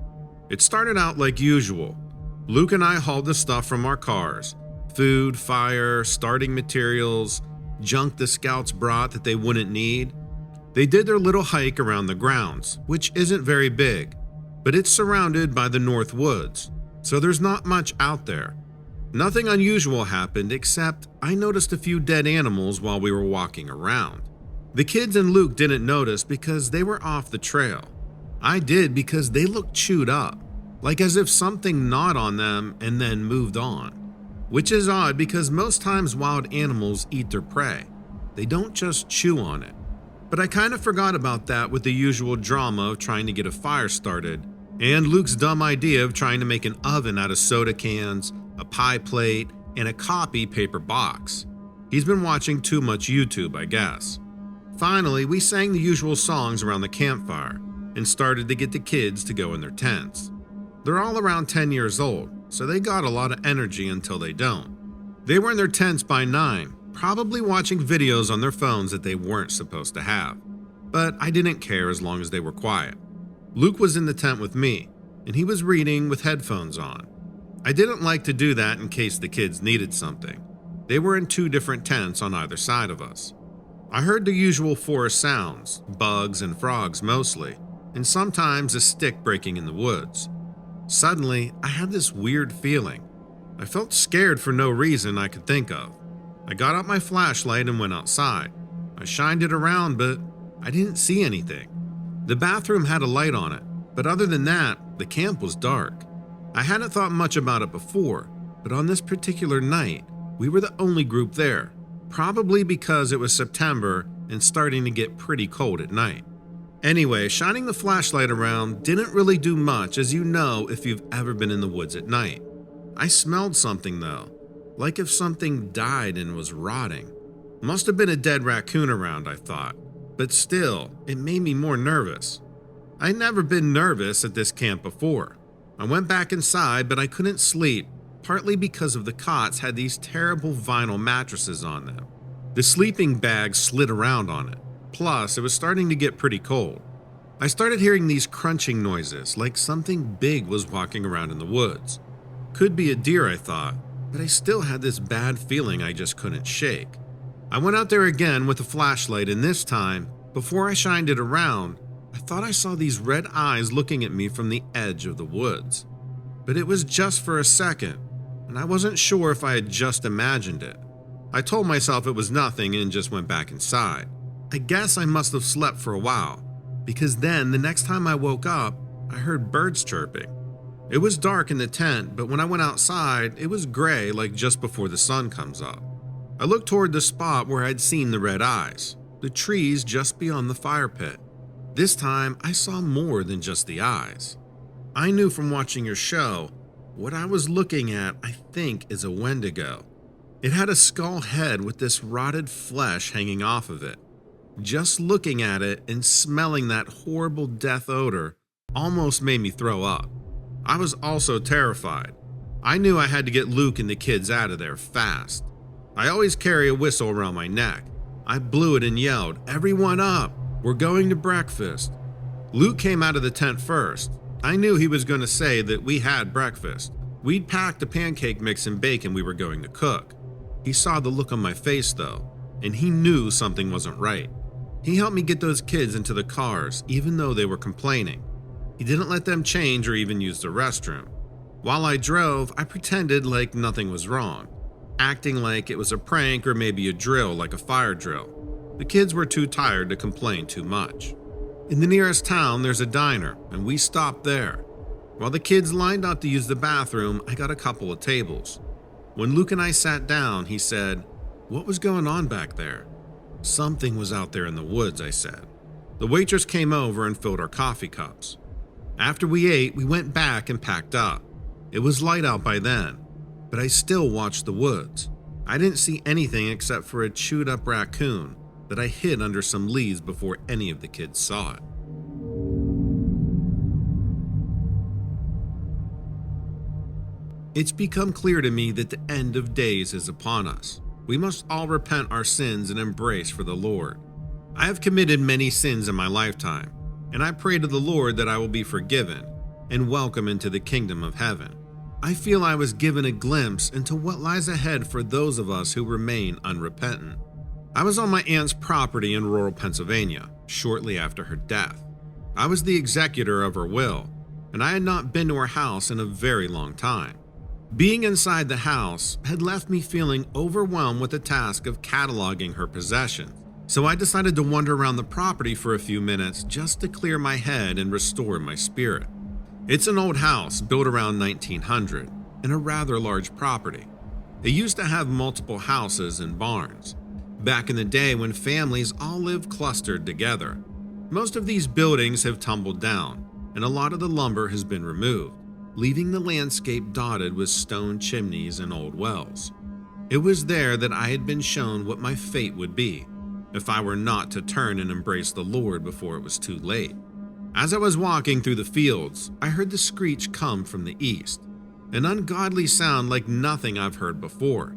It started out like usual. Luke and I hauled the stuff from our cars: food, fire, starting materials, junk the scouts brought that they wouldn't need. They did their little hike around the grounds, which isn't very big, but it's surrounded by the North Woods, so there's not much out there. Nothing unusual happened except I noticed a few dead animals while we were walking around. The kids and Luke didn't notice because they were off the trail. I did because they looked chewed up, like as if something gnawed on them and then moved on. Which is odd because most times wild animals eat their prey. They don't just chew on it. But I kind of forgot about that with the usual drama of trying to get a fire started, and Luke's dumb idea of trying to make an oven out of soda cans, a pie plate, and a copy paper box. He's been watching too much YouTube, I guess. Finally, we sang the usual songs around the campfire and started to get the kids to go in their tents. They're all around 10 years old, so they got a lot of energy until they don't. They were in their tents by 9, probably watching videos on their phones that they weren't supposed to have. But I didn't care as long as they were quiet. Luke was in the tent with me, and he was reading with headphones on. I didn't like to do that in case the kids needed something. They were in 2 different tents on either side of us. I heard the usual forest sounds, bugs and frogs mostly, and sometimes a stick breaking in the woods. Suddenly, I had this weird feeling. I felt scared for no reason I could think of. I got out my flashlight and went outside. I shined it around, but I didn't see anything. The bathroom had a light on it, but other than that, the camp was dark. I hadn't thought much about it before, but on this particular night, we were the only group there, probably because it was September and starting to get pretty cold at night. Anyway, shining the flashlight around didn't really do much, as you know if you've ever been in the woods at night. I smelled something though, like if something died and was rotting. Must have been a dead raccoon around, I thought, but still, it made me more nervous. I'd never been nervous at this camp before. I went back inside, but I couldn't sleep, partly because of the cots had these terrible vinyl mattresses on them. The sleeping bag slid around on it. Plus, it was starting to get pretty cold. I started hearing these crunching noises, like something big was walking around in the woods. Could be a deer, I thought, but I still had this bad feeling I just couldn't shake. I went out there again with a flashlight, and this time, before I shined it around, I thought I saw these red eyes looking at me from the edge of the woods. But it was just for a second, and I wasn't sure if I had just imagined it. I told myself it was nothing and just went back inside. I guess I must have slept for a while, because then the next time I woke up, I heard birds chirping. It was dark in the tent, but when I went outside, it was gray like just before the sun comes up. I looked toward the spot where I'd seen the red eyes, the trees just beyond the fire pit. This time, I saw more than just the eyes. I knew from watching your show, what I was looking at, I think, is a Wendigo. It had a skull head with this rotted flesh hanging off of it. Just looking at it and smelling that horrible death odor almost made me throw up. I was also terrified. I knew I had to get Luke and the kids out of there fast. I always carry a whistle around my neck. I blew it and yelled, "Everyone up! We're going to breakfast." Luke came out of the tent first. I knew he was going to say that we had breakfast. We'd packed the pancake mix and bacon we were going to cook. He saw the look on my face though, and he knew something wasn't right. He helped me get those kids into the cars, even though they were complaining. He didn't let them change or even use the restroom. While I drove, I pretended like nothing was wrong, acting like it was a prank or maybe a drill like a fire drill. The kids were too tired to complain too much. In the nearest town, there's a diner, and we stopped there. While the kids lined up to use the bathroom, I got a couple of tables. When Luke and I sat down, he said, "What was going on back there?" "Something was out there in the woods," I said. The waitress came over and filled our coffee cups. After we ate, we went back and packed up. It was light out by then, but I still watched the woods. I didn't see anything except for a chewed up raccoon that I hid under some leaves before any of the kids saw it. It's become clear to me that the end of days is upon us. We must all repent our sins and embrace for the Lord. I have committed many sins in my lifetime, and I pray to the Lord that I will be forgiven and welcome into the kingdom of heaven. I feel I was given a glimpse into what lies ahead for those of us who remain unrepentant. I was on my aunt's property in rural Pennsylvania shortly after her death. I was the executor of her will, and I had not been to her house in a very long time. Being inside the house had left me feeling overwhelmed with the task of cataloging her possessions, so I decided to wander around the property for a few minutes just to clear my head and restore my spirit. It's an old house built around 1900 and a rather large property. It used to have multiple houses and barns, back in the day when families all lived clustered together. Most of these buildings have tumbled down, and a lot of the lumber has been removed, leaving the landscape dotted with stone chimneys and old wells. It was there that I had been shown what my fate would be, if I were not to turn and embrace the Lord before it was too late. As I was walking through the fields, I heard the screech come from the east, an ungodly sound like nothing I've heard before.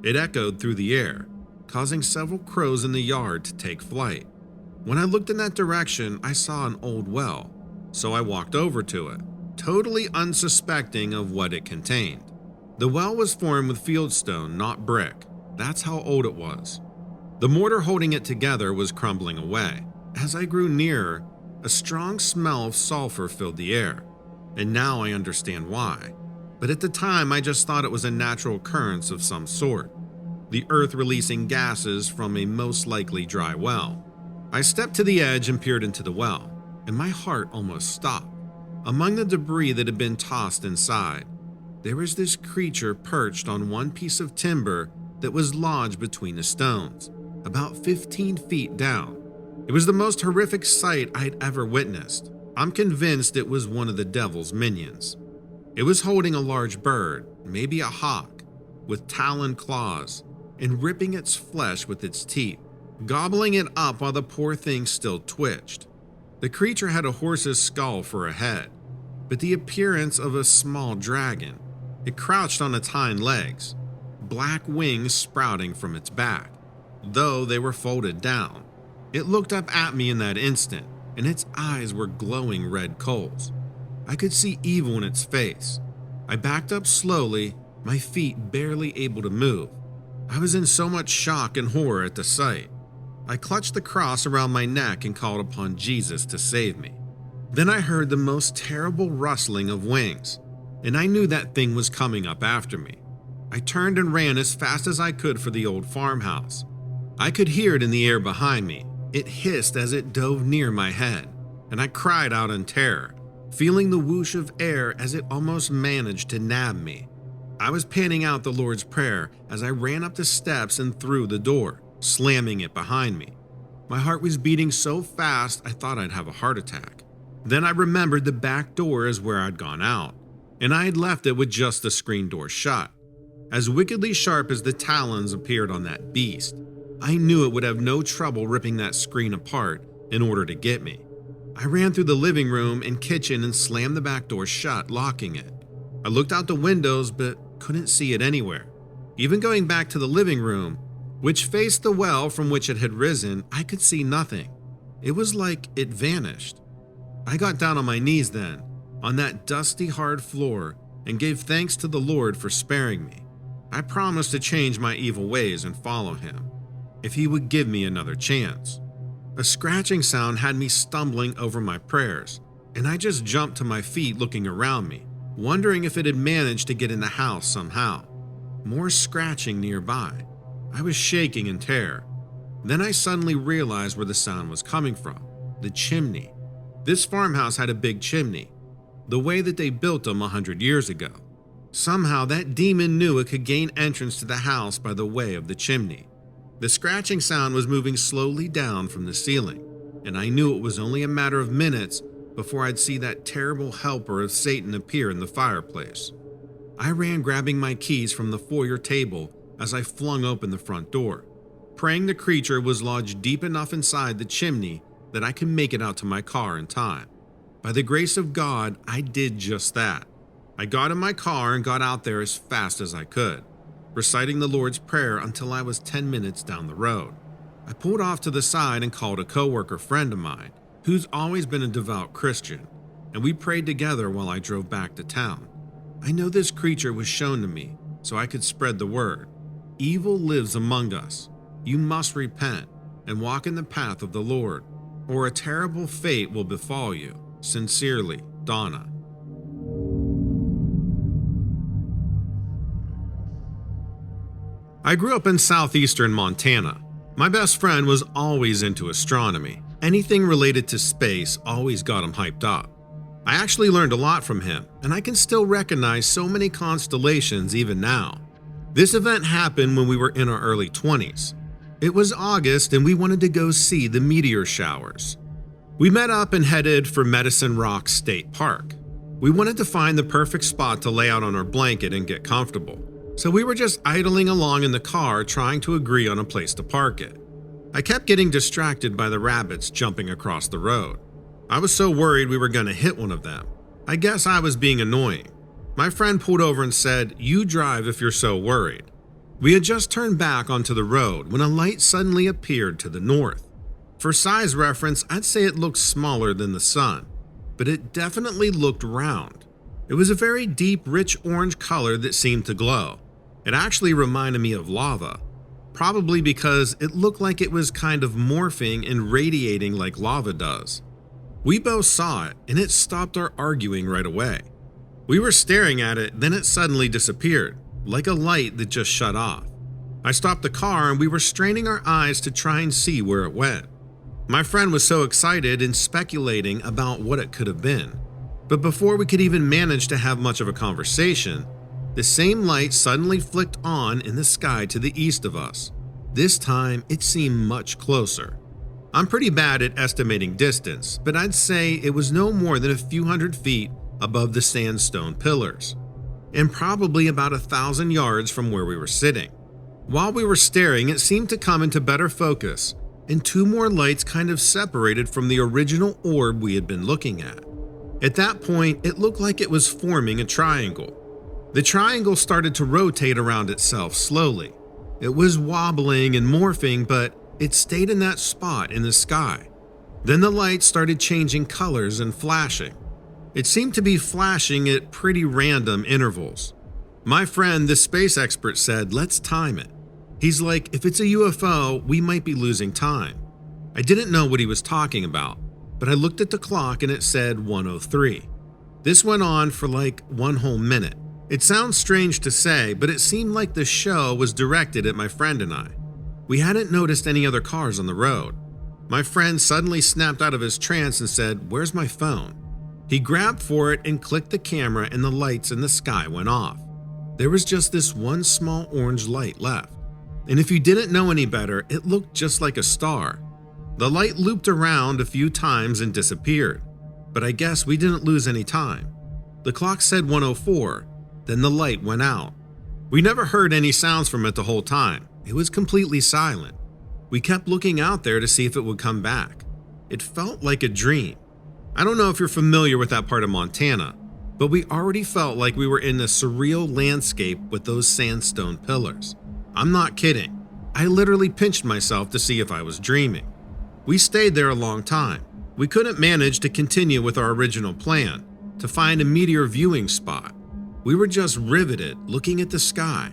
It echoed through the air, causing several crows in the yard to take flight. When I looked in that direction, I saw an old well, so I walked over to it, totally unsuspecting of what it contained. The well was formed with fieldstone, not brick. That's how old it was. The mortar holding it together was crumbling away. As I grew nearer, a strong smell of sulfur filled the air, and now I understand why. But at the time, I just thought it was a natural occurrence of some sort, the earth releasing gases from a most likely dry well. I stepped to the edge and peered into the well, and my heart almost stopped. Among the debris that had been tossed inside, there was this creature perched on one piece of timber that was lodged between the stones, about 15 feet down. It was the most horrific sight I had ever witnessed. I'm convinced it was one of the devil's minions. It was holding a large bird, maybe a hawk, with taloned claws, and ripping its flesh with its teeth, gobbling it up while the poor thing still twitched. The creature had a horse's skull for a head, but the appearance of a small dragon. It crouched on its hind legs, black wings sprouting from its back, though they were folded down. It looked up at me in that instant, and its eyes were glowing red coals. I could see evil in its face. I backed up slowly, my feet barely able to move. I was in so much shock and horror at the sight. I clutched the cross around my neck and called upon Jesus to save me. Then I heard the most terrible rustling of wings, and I knew that thing was coming up after me. I turned and ran as fast as I could for the old farmhouse. I could hear it in the air behind me. It hissed as it dove near my head, and I cried out in terror, feeling the whoosh of air as it almost managed to nab me. I was panting out the Lord's Prayer as I ran up the steps and through the door, slamming it behind me. My heart was beating so fast I thought I'd have a heart attack. Then I remembered the back door is where I'd gone out, and I had left it with just the screen door shut. As wickedly sharp as the talons appeared on that beast, I knew it would have no trouble ripping that screen apart in order to get me. I ran through the living room and kitchen and slammed the back door shut, locking it. I looked out the windows but couldn't see it anywhere. Even going back to the living room, which faced the well from which it had risen, I could see nothing. It was like it vanished. I got down on my knees then, on that dusty hard floor, and gave thanks to the Lord for sparing me. I promised to change my evil ways and follow him, if he would give me another chance. A scratching sound had me stumbling over my prayers, and I just jumped to my feet looking around me, wondering if it had managed to get in the house somehow. More scratching nearby. I was shaking in terror. Then I suddenly realized where the sound was coming from. The chimney. This farmhouse had a big chimney, the way that they built them 100 years ago. Somehow that demon knew it could gain entrance to the house by the way of the chimney. The scratching sound was moving slowly down from the ceiling, and I knew it was only a matter of minutes before I'd see that terrible helper of Satan appear in the fireplace. I ran grabbing my keys from the foyer table as I flung open the front door, praying the creature was lodged deep enough inside the chimney that I could make it out to my car in time. By the grace of God, I did just that. I got in my car and got out there as fast as I could, reciting the Lord's Prayer until I was 10 minutes down the road. I pulled off to the side and called a coworker friend of mine who's always been a devout Christian, and we prayed together while I drove back to town. I know this creature was shown to me so I could spread the word. Evil lives among us. You must repent and walk in the path of the Lord, or a terrible fate will befall you. Sincerely, Donna. I grew up in southeastern Montana. My best friend was always into astronomy. Anything related to space always got him hyped up. I actually learned a lot from him, and I can still recognize so many constellations even now. This event happened when we were in our early 20s. It was August and we wanted to go see the meteor showers. We met up and headed for Medicine Rock State Park. We wanted to find the perfect spot to lay out on our blanket and get comfortable, so we were just idling along in the car trying to agree on a place to park it. I kept getting distracted by the rabbits jumping across the road. I was so worried we were going to hit one of them. I guess I was being annoying. My friend pulled over and said, "You drive if you're so worried." We had just turned back onto the road when a light suddenly appeared to the north. For size reference, I'd say it looked smaller than the sun, but it definitely looked round. It was a very deep, rich orange color that seemed to glow. It actually reminded me of lava, probably because it looked like it was kind of morphing and radiating like lava does. We both saw it, and it stopped our arguing right away. We were staring at it, then it suddenly disappeared, like a light that just shut off. I stopped the car and we were straining our eyes to try and see where it went. My friend was so excited and speculating about what it could have been. But before we could even manage to have much of a conversation, the same light suddenly flicked on in the sky to the east of us. This time, it seemed much closer. I'm pretty bad at estimating distance, but I'd say it was no more than a few hundred feet above the sandstone pillars, and probably about 1,000 yards from where we were sitting. While we were staring, it seemed to come into better focus, and two more lights kind of separated from the original orb we had been looking at. At that point, it looked like it was forming a triangle. The triangle started to rotate around itself slowly. It was wobbling and morphing, but it stayed in that spot in the sky. Then the lights started changing colors and flashing. It seemed to be flashing at pretty random intervals. My friend, the space expert, said, "Let's time it." He's like, "If it's a UFO, we might be losing time." I didn't know what he was talking about, but I looked at the clock and it said 1:03. This went on for like one whole minute. It sounds strange to say, but it seemed like the show was directed at my friend and I. We hadn't noticed any other cars on the road. My friend suddenly snapped out of his trance and said, "Where's my phone?" He grabbed for it and clicked the camera and the lights in the sky went off. There was just this one small orange light left. And if you didn't know any better, it looked just like a star. The light looped around a few times and disappeared. But I guess we didn't lose any time. The clock said 1:04, then the light went out. We never heard any sounds from it the whole time. It was completely silent. We kept looking out there to see if it would come back. It felt like a dream. I don't know if you're familiar with that part of Montana, but we already felt like we were in a surreal landscape with those sandstone pillars. I'm not kidding. I literally pinched myself to see if I was dreaming. We stayed there a long time. We couldn't manage to continue with our original plan, to find a meteor viewing spot. We were just riveted, looking at the sky.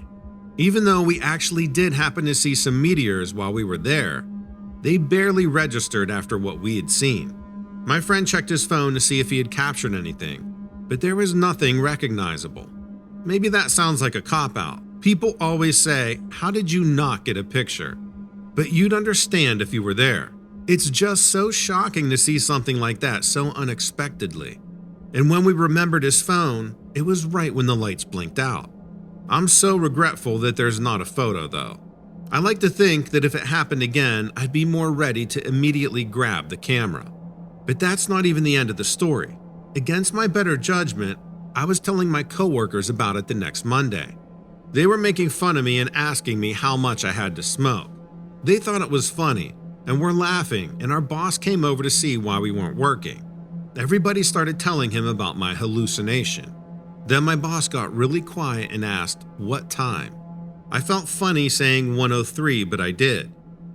Even though we actually did happen to see some meteors while we were there, they barely registered after what we had seen. My friend checked his phone to see if he had captured anything, but there was nothing recognizable. Maybe that sounds like a cop-out. People always say, "How did you not get a picture?" But you'd understand if you were there. It's just so shocking to see something like that so unexpectedly. And when we remembered his phone, it was right when the lights blinked out. I'm so regretful that there's not a photo though. I like to think that if it happened again, I'd be more ready to immediately grab the camera. But that's not even the end of the story. Against my better judgment, I was telling my coworkers about it the next Monday. They were making fun of me and asking me how much I had to smoke. They thought it was funny and were laughing, and our boss came over to see why we weren't working. Everybody started telling him about my hallucination. Then my boss got really quiet and asked, "What time?" I felt funny saying 1:03, but I did.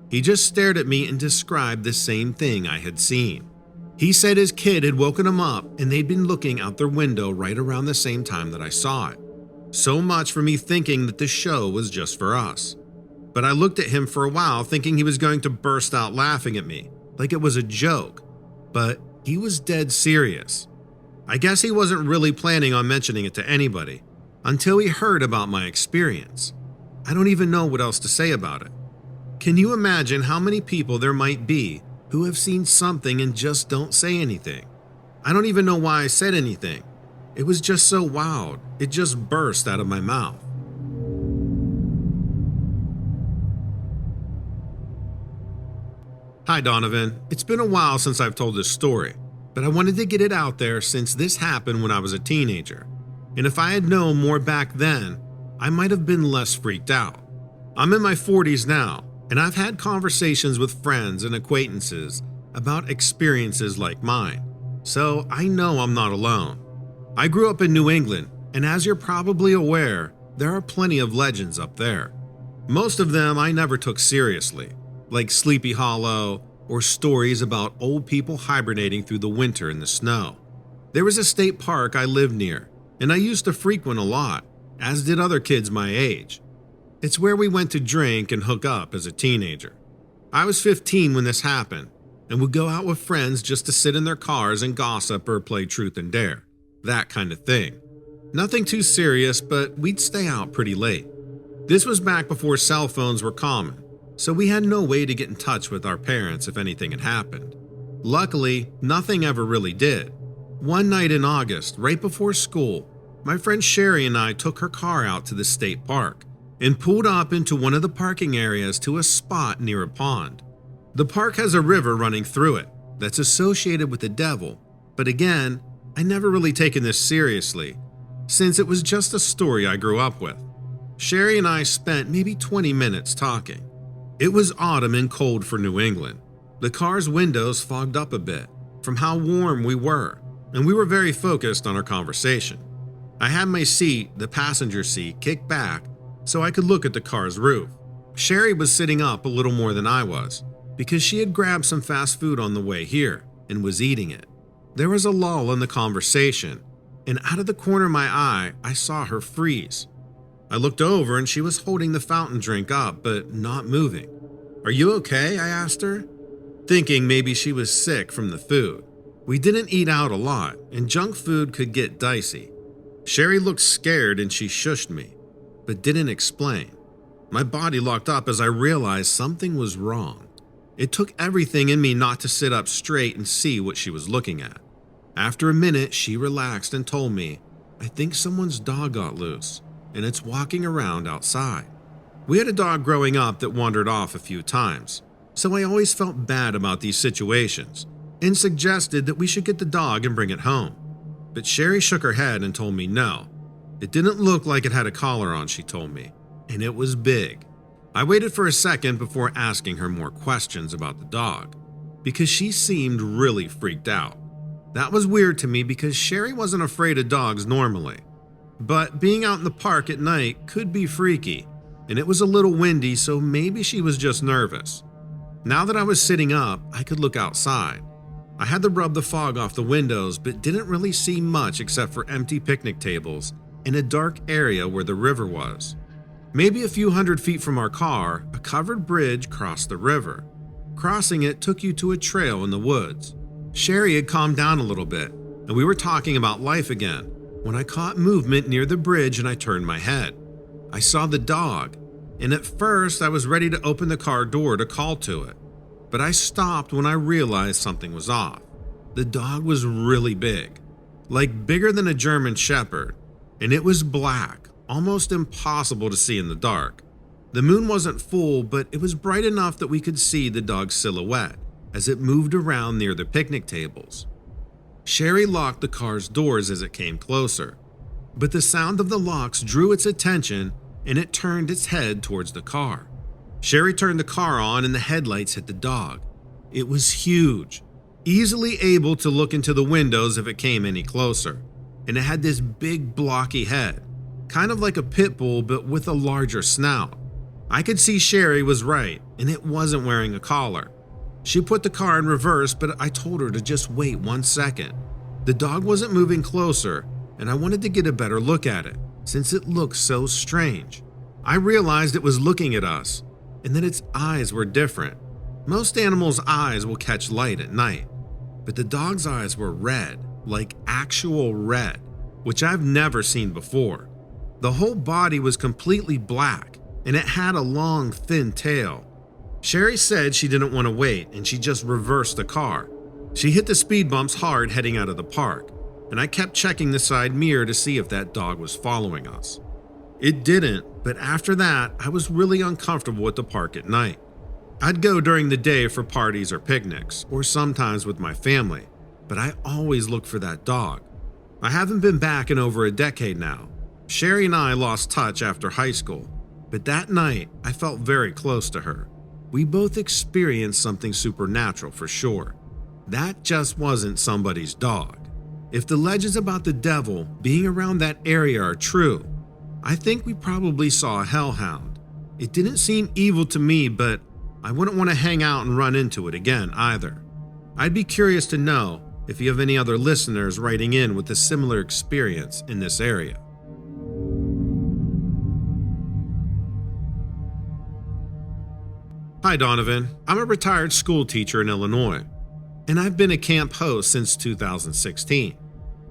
He just stared at me and described the same thing I had seen. He said his kid had woken him up and they'd been looking out their window right around the same time that I saw it. So much for me thinking that the show was just for us. But I looked at him for a while thinking he was going to burst out laughing at me, like it was a joke. But he was dead serious. I guess he wasn't really planning on mentioning it to anybody until he heard about my experience. I don't even know what else to say about it. Can you imagine how many people there might be who have seen something and just don't say anything? I don't even know why I said anything. It was just so wild. It just burst out of my mouth. Hi Donovan, it's been a while since I've told this story, but I wanted to get it out there since this happened when I was a teenager. And if I had known more back then, I might have been less freaked out. I'm in my 40s now, and I've had conversations with friends and acquaintances about experiences like mine, so I know I'm not alone. I grew up in New England, and as you're probably aware, there are plenty of legends up there. Most of them I never took seriously, like Sleepy Hollow or stories about old people hibernating through the winter in the snow. There was a state park I lived near, and I used to frequent a lot, as did other kids my age. It's where we went to drink and hook up as a teenager. I was 15 when this happened, and would go out with friends just to sit in their cars and gossip or play truth and dare. That kind of thing. Nothing too serious, but we'd stay out pretty late. This was back before cell phones were common, so we had no way to get in touch with our parents if anything had happened. Luckily, nothing ever really did. One night in August, right before school, my friend Sherry and I took her car out to the state park and pulled up into one of the parking areas to a spot near a pond. The park has a river running through it that's associated with the devil, but again, I never really taken this seriously, since it was just a story I grew up with. Sherry and I spent maybe 20 minutes talking. It was autumn and cold for New England. The car's windows fogged up a bit from how warm we were, and we were very focused on our conversation. I had my seat, the passenger seat, kicked back so I could look at the car's roof. Sherry was sitting up a little more than I was because she had grabbed some fast food on the way here and was eating it. There was a lull in the conversation, and out of the corner of my eye, I saw her freeze. I looked over and she was holding the fountain drink up, but not moving. "Are you okay?" I asked her, thinking maybe she was sick from the food. We didn't eat out a lot, and junk food could get dicey. Sherry looked scared and she shushed me, but didn't explain. My body locked up as I realized something was wrong. It took everything in me not to sit up straight and see what she was looking at. After a minute, she relaxed and told me, "I think someone's dog got loose, and it's walking around outside." We had a dog growing up that wandered off a few times, so I always felt bad about these situations and suggested that we should get the dog and bring it home. But Sherry shook her head and told me no. It didn't look like it had a collar on, she told me, and it was big. I waited for a second before asking her more questions about the dog, because she seemed really freaked out. That was weird to me because Sherry wasn't afraid of dogs normally. But being out in the park at night could be freaky, and it was a little windy, so maybe she was just nervous. Now that I was sitting up, I could look outside. I had to rub the fog off the windows, but didn't really see much except for empty picnic tables and a dark area where the river was. Maybe a few hundred feet from our car, a covered bridge crossed the river. Crossing it took you to a trail in the woods. Sherry had calmed down a little bit, and we were talking about life again, when I caught movement near the bridge and I turned my head. I saw the dog, and at first I was ready to open the car door to call to it, but I stopped when I realized something was off. The dog was really big, like bigger than a German Shepherd, and it was black, almost impossible to see in the dark. The moon wasn't full, but it was bright enough that we could see the dog's silhouette as it moved around near the picnic tables. Sherry locked the car's doors as it came closer, but the sound of the locks drew its attention and it turned its head towards the car. Sherry turned the car on and the headlights hit the dog. It was huge, easily able to look into the windows if it came any closer, and it had this big blocky head, kind of like a pit bull but with a larger snout. I could see Sherry was right, and it wasn't wearing a collar. She put the car in reverse, but I told her to just wait 1 second. The dog wasn't moving closer, and I wanted to get a better look at it, since it looked so strange. I realized it was looking at us, and that its eyes were different. Most animals' eyes will catch light at night, but the dog's eyes were red, like actual red, which I've never seen before. The whole body was completely black, and it had a long, thin tail. Sherry said she didn't want to wait and she just reversed the car. She hit the speed bumps hard heading out of the park, and I kept checking the side mirror to see if that dog was following us. It didn't, but after that, I was really uncomfortable at the park at night. I'd go during the day for parties or picnics, or sometimes with my family, but I always looked for that dog. I haven't been back in over a decade now. Sherry and I lost touch after high school, but that night I felt very close to her. We both experienced something supernatural for sure. That just wasn't somebody's dog. If the legends about the devil being around that area are true, I think we probably saw a hellhound. It didn't seem evil to me, but I wouldn't want to hang out and run into it again either. I'd be curious to know if you have any other listeners writing in with a similar experience in this area. Hi Donovan, I'm a retired school teacher in Illinois, and I've been a camp host since 2016.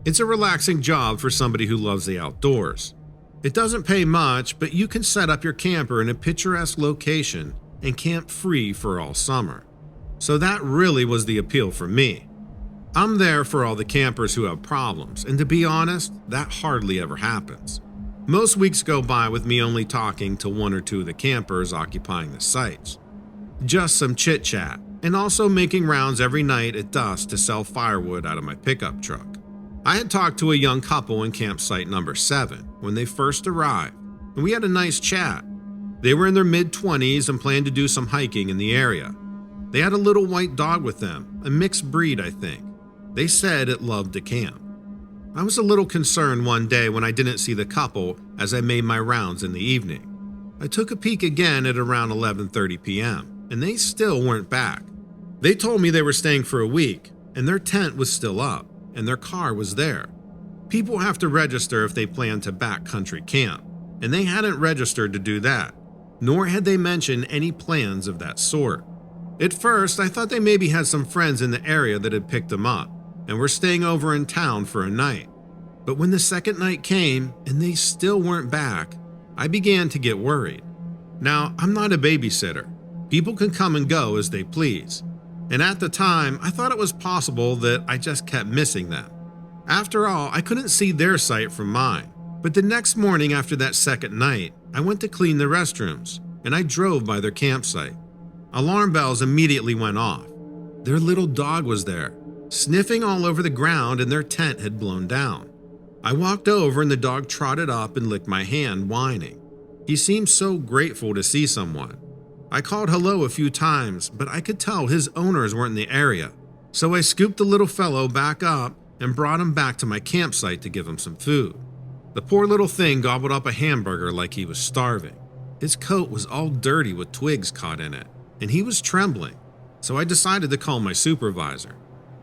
It's a relaxing job for somebody who loves the outdoors. It doesn't pay much, but you can set up your camper in a picturesque location and camp free for all summer. So that really was the appeal for me. I'm there for all the campers who have problems, and to be honest, that hardly ever happens. Most weeks go by with me only talking to one or two of the campers occupying the sites. Just some chit-chat, and also making rounds every night at dusk to sell firewood out of my pickup truck. I had talked to a young couple in campsite number 7 when they first arrived, and we had a nice chat. They were in their mid-20s and planned to do some hiking in the area. They had a little white dog with them, a mixed breed I think. They said it loved to camp. I was a little concerned one day when I didn't see the couple as I made my rounds in the evening. I took a peek again at around 11:30 p.m., and they still weren't back. They told me they were staying for a week, and their tent was still up, and their car was there. People have to register if they plan to backcountry camp, and they hadn't registered to do that, nor had they mentioned any plans of that sort. At first, I thought they maybe had some friends in the area that had picked them up and were staying over in town for a night. But when the second night came and they still weren't back, I began to get worried. Now, I'm not a babysitter. People can come and go as they please. And at the time, I thought it was possible that I just kept missing them. After all, I couldn't see their site from mine. But the next morning after that second night, I went to clean the restrooms, and I drove by their campsite. Alarm bells immediately went off. Their little dog was there, sniffing all over the ground, and their tent had blown down. I walked over and the dog trotted up and licked my hand, whining. He seemed so grateful to see someone. I called hello a few times, but I could tell his owners weren't in the area, so I scooped the little fellow back up and brought him back to my campsite to give him some food. The poor little thing gobbled up a hamburger like he was starving. His coat was all dirty with twigs caught in it, and he was trembling, so I decided to call my supervisor.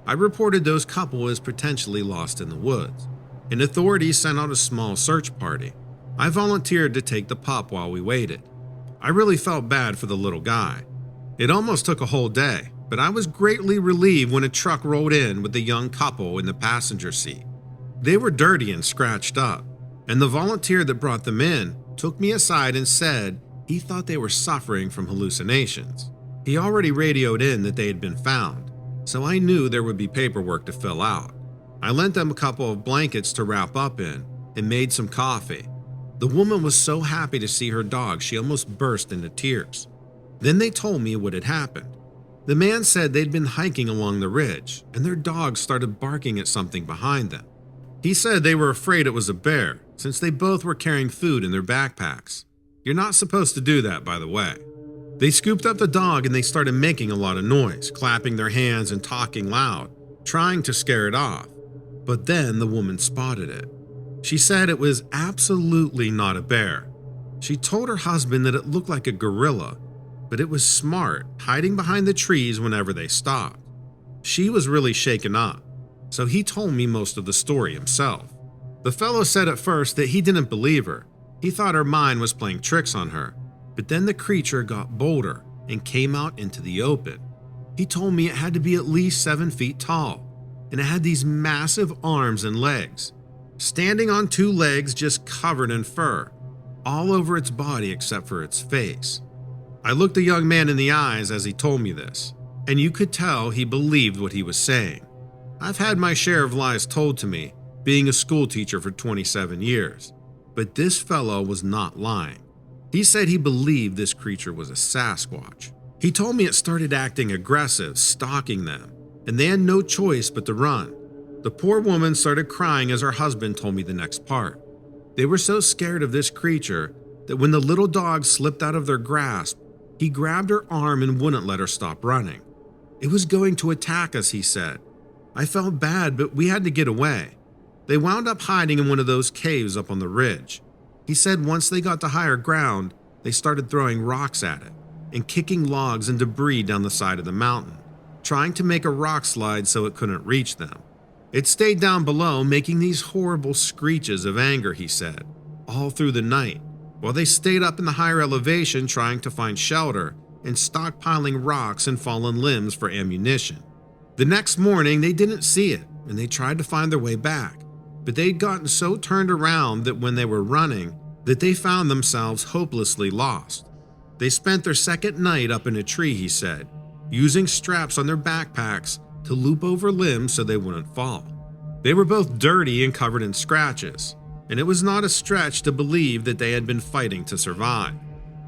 I reported those couple as potentially lost in the woods, and authorities sent out a small search party. I volunteered to take the pup while we waited. I really felt bad for the little guy. It almost took a whole day, but I was greatly relieved when a truck rolled in with the young couple in the passenger seat. They were dirty and scratched up, and the volunteer that brought them in took me aside and said he thought they were suffering from hallucinations. He already radioed in that they had been found, so I knew there would be paperwork to fill out. I lent them a couple of blankets to wrap up in and made some coffee. The woman was so happy to see her dog she almost burst into tears. Then they told me what had happened. The man said they'd been hiking along the ridge and their dog started barking at something behind them. He said they were afraid it was a bear since they both were carrying food in their backpacks. You're not supposed to do that, by the way. They scooped up the dog and they started making a lot of noise, clapping their hands and talking loud, trying to scare it off. But then the woman spotted it. She said it was absolutely not a bear. She told her husband that it looked like a gorilla, but it was smart, hiding behind the trees whenever they stopped. She was really shaken up, so he told me most of the story himself. The fellow said at first that he didn't believe her. He thought her mind was playing tricks on her, but then the creature got bolder and came out into the open. He told me it had to be at least 7 feet tall, and it had these massive arms and legs, standing on 2 legs just covered in fur. all over its body except for its face. I looked the young man in the eyes as he told me this, and you could tell he believed what he was saying. I've had my share of lies told to me, being a school teacher for 27 years, but this fellow was not lying. He said he believed this creature was a Sasquatch. He told me it started acting aggressive, stalking them, and they had no choice but to run. The poor woman started crying as her husband told me the next part. They were so scared of this creature that when the little dog slipped out of their grasp, he grabbed her arm and wouldn't let her stop running. It was going to attack us, he said. I felt bad, but we had to get away. They wound up hiding in one of those caves up on the ridge. He said once they got to higher ground, they started throwing rocks at it and kicking logs and debris down the side of the mountain, trying to make a rock slide so it couldn't reach them. It stayed down below, making these horrible screeches of anger, he said, all through the night, while they stayed up in the higher elevation trying to find shelter and stockpiling rocks and fallen limbs for ammunition. The next morning, they didn't see it, and they tried to find their way back, but they'd gotten so turned around that when they were running, that they found themselves hopelessly lost. They spent their second night up in a tree, he said, using straps on their backpacks to loop over limbs so they wouldn't fall. They were both dirty and covered in scratches, and it was not a stretch to believe that they had been fighting to survive.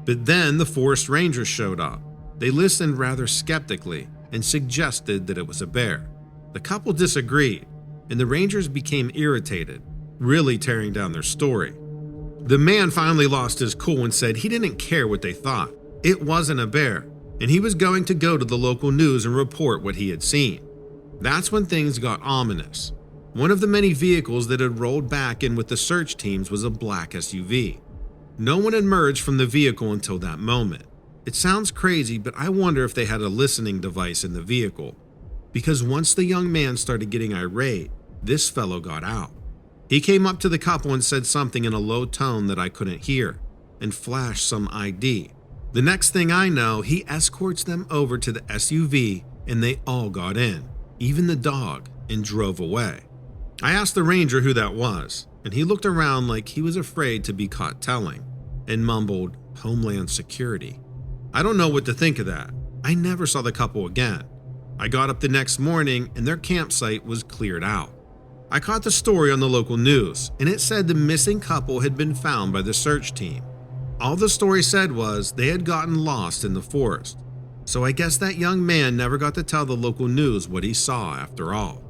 But then the forest rangers showed up. They listened rather skeptically and suggested that it was a bear. The couple disagreed, and the rangers became irritated, really tearing down their story. The man finally lost his cool and said he didn't care what they thought. It wasn't a bear, and he was going to go to the local news and report what he had seen. That's when things got ominous. One of the many vehicles that had rolled back in with the search teams was a black SUV. No one emerged from the vehicle until that moment. It sounds crazy, but I wonder if they had a listening device in the vehicle. Because once the young man started getting irate, this fellow got out. He came up to the couple and said something in a low tone that I couldn't hear, and flashed some ID. The next thing I know, he escorts them over to the SUV, and they all got in, even the dog, and drove away. I asked the ranger who that was, and he looked around like he was afraid to be caught telling, and mumbled, "Homeland Security." I don't know what to think of that. I never saw the couple again. I got up the next morning and their campsite was cleared out. I caught the story on the local news, and it said the missing couple had been found by the search team. All the story said was they had gotten lost in the forest. So I guess that young man never got to tell the local news what he saw after all.